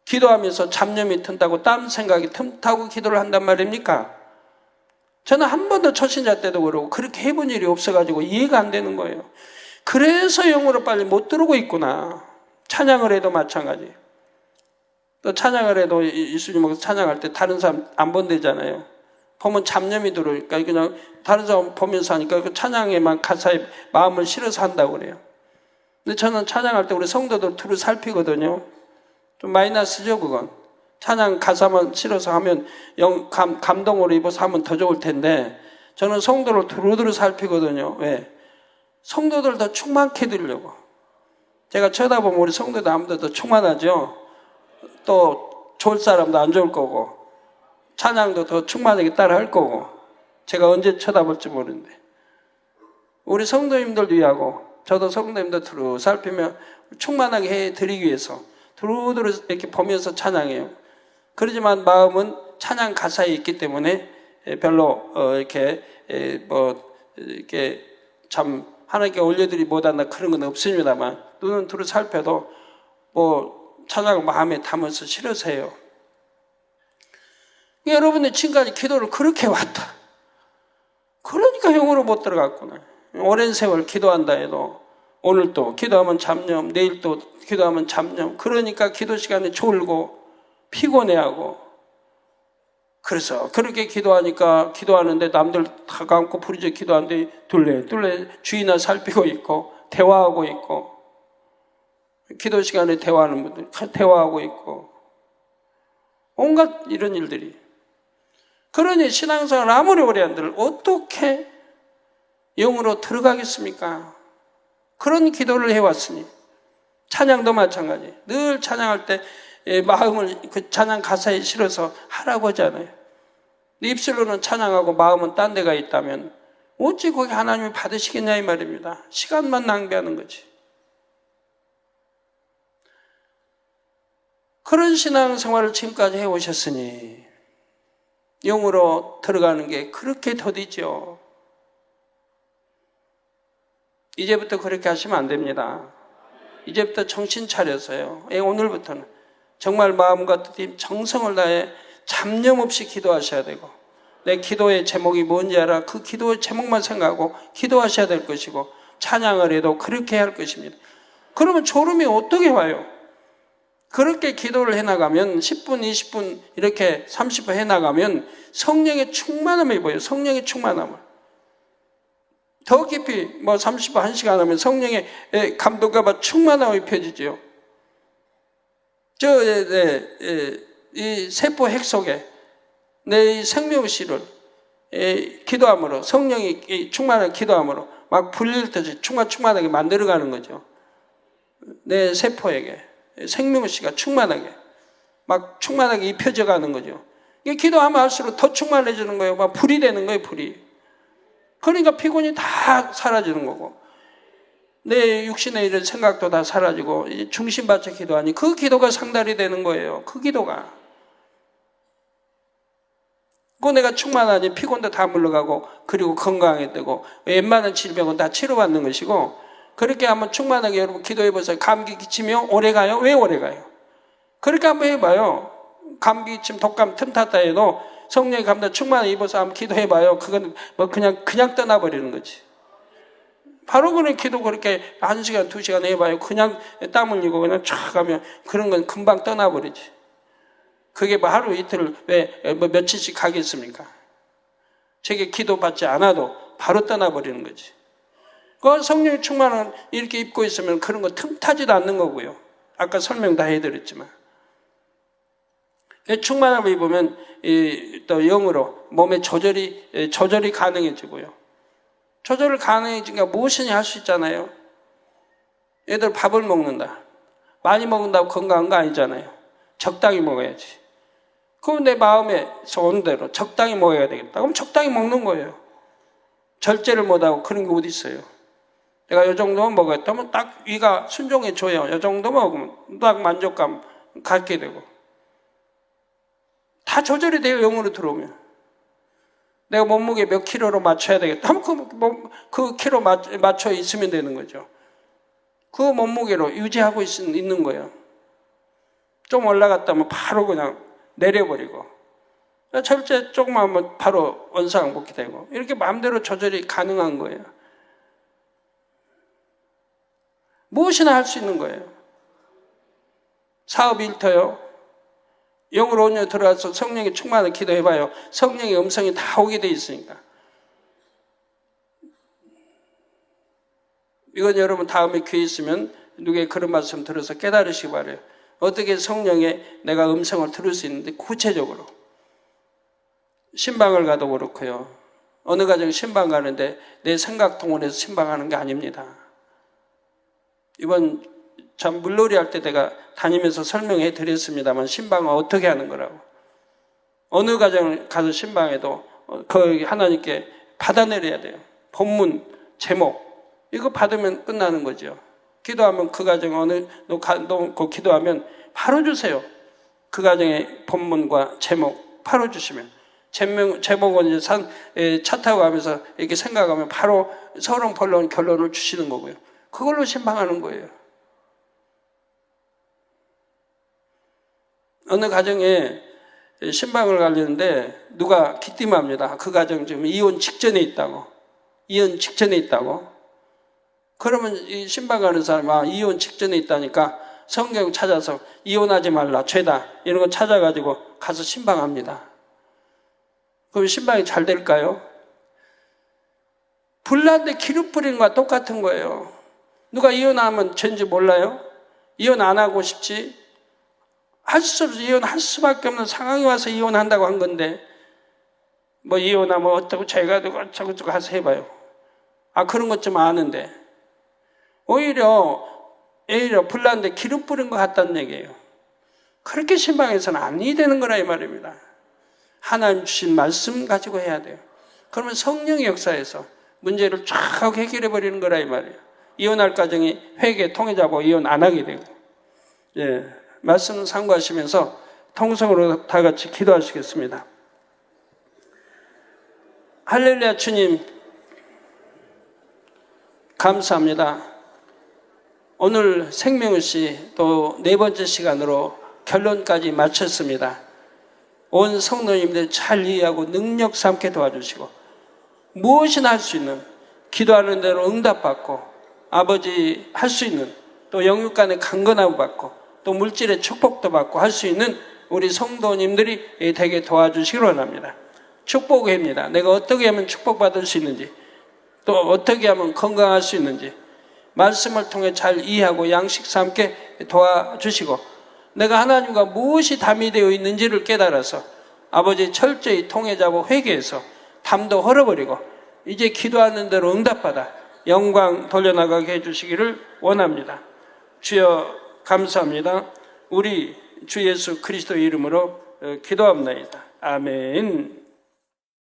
기도하면서 잡념이 튼다고 딴 생각이 틈타고 기도를 한단 말입니까? 저는 한 번도 초신자 때도 그러고 그렇게 해본 일이 없어가지고 이해가 안 되는 거예요. 그래서 영으로 빨리 못 들어오고 있구나. 찬양을 해도 마찬가지. 또 찬양을 해도 예수님하고 찬양할 때 다른 사람 안 본대잖아요. 보면 잡념이 들어오니까 그냥 다른 사람 보면서 하니까 그 찬양에만 가사에 마음을 실어서 한다고 그래요. 근데 저는 찬양할 때 우리 성도들 두루 살피거든요. 좀 마이너스죠 그건. 찬양 가사만 실어서 하면 감동으로 입어서 하면 더 좋을 텐데 저는 성도를 두루두루 살피거든요. 왜? 성도들 더 충만케 해드리려고. 제가 쳐다보면 우리 성도들 아무도 더 충만하죠. 또 좋을 사람도 안 좋을 거고 찬양도 더 충만하게 따라 할 거고 제가 언제 쳐다볼지 모르는데 우리 성도님들 위하고 저도 성도님들 두루 살피며 충만하게 해드리기 위해서 두루두루 이렇게 보면서 찬양해요. 그러지만 마음은 찬양 가사에 있기 때문에 별로 이렇게 참 하나님께 올려드리 못한다 그런 건 없습니다만 눈은 두루 살펴도 찬양을 마음에 담아서 실어서 해요. 여러분의 지금까지 기도를 그렇게 왔다. 그러니까 영으로 못 들어갔구나. 오랜 세월 기도한다 해도 오늘 또 기도하면 잡념, 내일 또 기도하면 잡념. 그러니까 기도 시간에 졸고 피곤해하고 그래서 그렇게 기도하니까 기도하는데 남들 다 감고 부르짖어 기도하는데 둘레 주위나 살피고 있고 대화하고 있고 기도 시간에 대화하는 분들 대화하고 있고 온갖 이런 일들이 그러니 신앙생활 아무리 오래 한들 어떻게 영으로 들어가겠습니까? 그런 기도를 해왔으니 찬양도 마찬가지. 늘 찬양할 때 마음을 그 찬양 가사에 실어서 하라고 하잖아요. 입술로는 찬양하고 마음은 딴 데가 있다면 어찌 거기 하나님이 받으시겠냐 이 말입니다. 시간만 낭비하는 거지. 그런 신앙생활을 지금까지 해오셨으니 영으로 들어가는 게 그렇게 더디죠. 이제부터 그렇게 하시면 안 됩니다. 이제부터 정신 차려서요. 오늘부터는 정말 마음과 뜻, 정성을 다해 잡념 없이 기도하셔야 되고, 내 기도의 제목이 뭔지 알아? 그 기도의 제목만 생각하고 기도하셔야 될 것이고, 찬양을 해도 그렇게 해야 할 것입니다. 그러면 졸음이 어떻게 와요? 그렇게 기도를 해나가면 10분, 20분, 이렇게 30분 해나가면 성령의 충만함이 보여요. 성령의 충만함을. 더 깊이 30분, 1시간 하면 성령의 감동과 충만함이 펴지죠. 이 세포 핵 속에 내 생명실을 기도함으로, 성령이 충만한 기도함으로 막 불릴 듯이 충만하게 만들어가는 거죠. 내 세포에게 생명씨가 충만하게 막 충만하게 입혀져 가는 거죠. 이게 기도하면 할수록 더 충만해지는 거예요. 막 불이 되는 거예요, 불이. 그러니까 피곤이 다 사라지는 거고, 내 육신의 이런 생각도 다 사라지고, 중심 받쳐 기도하니 그 기도가 상달이 되는 거예요. 그 기도가. 그 내가 충만하니 피곤도 다 물러가고, 그리고 건강하게 되고, 웬만한 질병은 다 치료받는 것이고, 그렇게 한번 충만하게 여러분 기도해 보세요. 감기 기침이요? 오래 가요? 왜 오래 가요? 그렇게 한번 해봐요. 감기 기침, 독감 틈탔다 해도 성령의 감동 충만하게 입어서 한번 기도해 봐요. 그건 그냥 떠나버리는 거지. 바로 그런 기도 그렇게 1시간, 2시간 해봐요. 그냥 땀 흘리고 그냥 쫙 가면 그런 건 금방 떠나버리지. 그게 하루 이틀 며칠씩 가겠습니까? 저게 기도 받지 않아도 바로 떠나버리는 거지. 그 성령의 충만을 이렇게 입고 있으면 그런 거 틈타지도 않는 거고요. 아까 설명 다 해드렸지만. 충만함을 입으면 또 영으로 몸의 조절이 가능해지고요. 조절을 가능해지니까 무엇이냐 할 수 있잖아요. 애들 밥을 먹는다. 많이 먹는다고 건강한 거 아니잖아요. 적당히 먹어야지. 그럼 내 마음에 좋은 대로 적당히 먹어야 되겠다. 그럼 적당히 먹는 거예요. 절제를 못하고 그런 게 어디 있어요. 내가 이 정도만 먹었다 하면 딱 위가 순종해줘요. 이 정도 먹으면 딱 만족감 갖게 되고. 다 조절이 돼요. 영으로 들어오면. 내가 몸무게 몇 킬로로 맞춰야 되겠다 하면 그 킬로 맞춰 있으면 되는 거죠. 그 몸무게로 유지하고 있는 거예요. 좀 올라갔다 하면 바로 그냥 내려버리고, 절제 조금만 하면 바로 원상복귀 되고, 이렇게 마음대로 조절이 가능한 거예요. 무엇이나 할 수 있는 거예요. 사업 일터요. 영으로 온전히 들어가서 성령의 충만을 기도해봐요. 성령의 음성이 다 오게 돼 있으니까. 이건 여러분 다음에 기회 있으면 누구의 그런 말씀 들어서 깨달으시기 바라요. 어떻게 성령의 내가 음성을 들을 수 있는데, 구체적으로. 신방을 가도 그렇고요. 어느 가정 신방 가는데 내 생각 동원해서 신방하는 게 아닙니다. 이번 참 물놀이 할 때 내가 다니면서 설명해 드렸습니다만, 신방은 어떻게 하는 거라고. 어느 가정을 가서 신방해도 거기 하나님께 받아내려야 돼요. 본문, 제목, 이거 받으면 끝나는 거죠. 기도하면 그 가정 어느 놓고 기도하면 바로 주세요. 그 가정의 본문과 제목 바로 주시면, 제목은 이제 차 타고 가면서 이렇게 생각하면 바로 서론본론 결론을 주시는 거고요. 그걸로 신방하는 거예요. 어느 가정에 신방을 가려는데 누가 기띠합니다. 그 가정 지금 이혼 직전에 있다고. 그러면 이 신방 가는 사람이 이혼 직전에 있다니까 성경 찾아서 이혼하지 말라, 죄다, 이런 거 찾아가지고 가서 신방합니다. 그럼 신방이 잘 될까요? 불난데 기름 뿌리는 거와 똑같은 거예요. 누가 이혼하면 죄인지 몰라요? 이혼 안 하고 싶지? 할 수 없이 이혼할 수밖에 없는 상황이 와서 이혼한다고 한 건데, 이혼하면 어쩌고 죄가 되고 어쩌고 가서 해봐요. 그런 것 좀 아는데. 오히려 불난데 기름 뿌린 것 같다는 얘기예요. 그렇게 신방에서는 아니 되는 거라 이 말입니다. 하나님 주신 말씀 가지고 해야 돼요. 그러면 성령의 역사에서 문제를 쫙 해결해 버리는 거라 이 말이에요. 이혼할 가정이 회개 통해자고 이혼 안 하게 되고. 예, 말씀 상고하시면서 통성으로 다 같이 기도하시겠습니다. 할렐루야 주님 감사합니다. 오늘 생명의시 또 네 번째 시간으로 결론까지 마쳤습니다. 온 성도님들 잘 이해하고 능력 삼게 도와주시고 무엇이나 할 수 있는 기도하는 대로 응답받고 아버지 할 수 있는 또 영육간의 강건함을 받고 또 물질의 축복도 받고 할 수 있는 우리 성도님들이 되게 도와주시기 원합니다. 축복입니다. 내가 어떻게 하면 축복받을 수 있는지 또 어떻게 하면 건강할 수 있는지 말씀을 통해 잘 이해하고 양식 삼게 도와주시고 내가 하나님과 무엇이 담이 되어 있는지를 깨달아서 아버지 철저히 통해자고 회개해서 담도 헐어버리고 이제 기도하는 대로 응답받아 영광 돌려나가게 해주시기를 원합니다. 주여 감사합니다. 우리 주 예수 그리스도 이름으로 기도합니다. 아멘.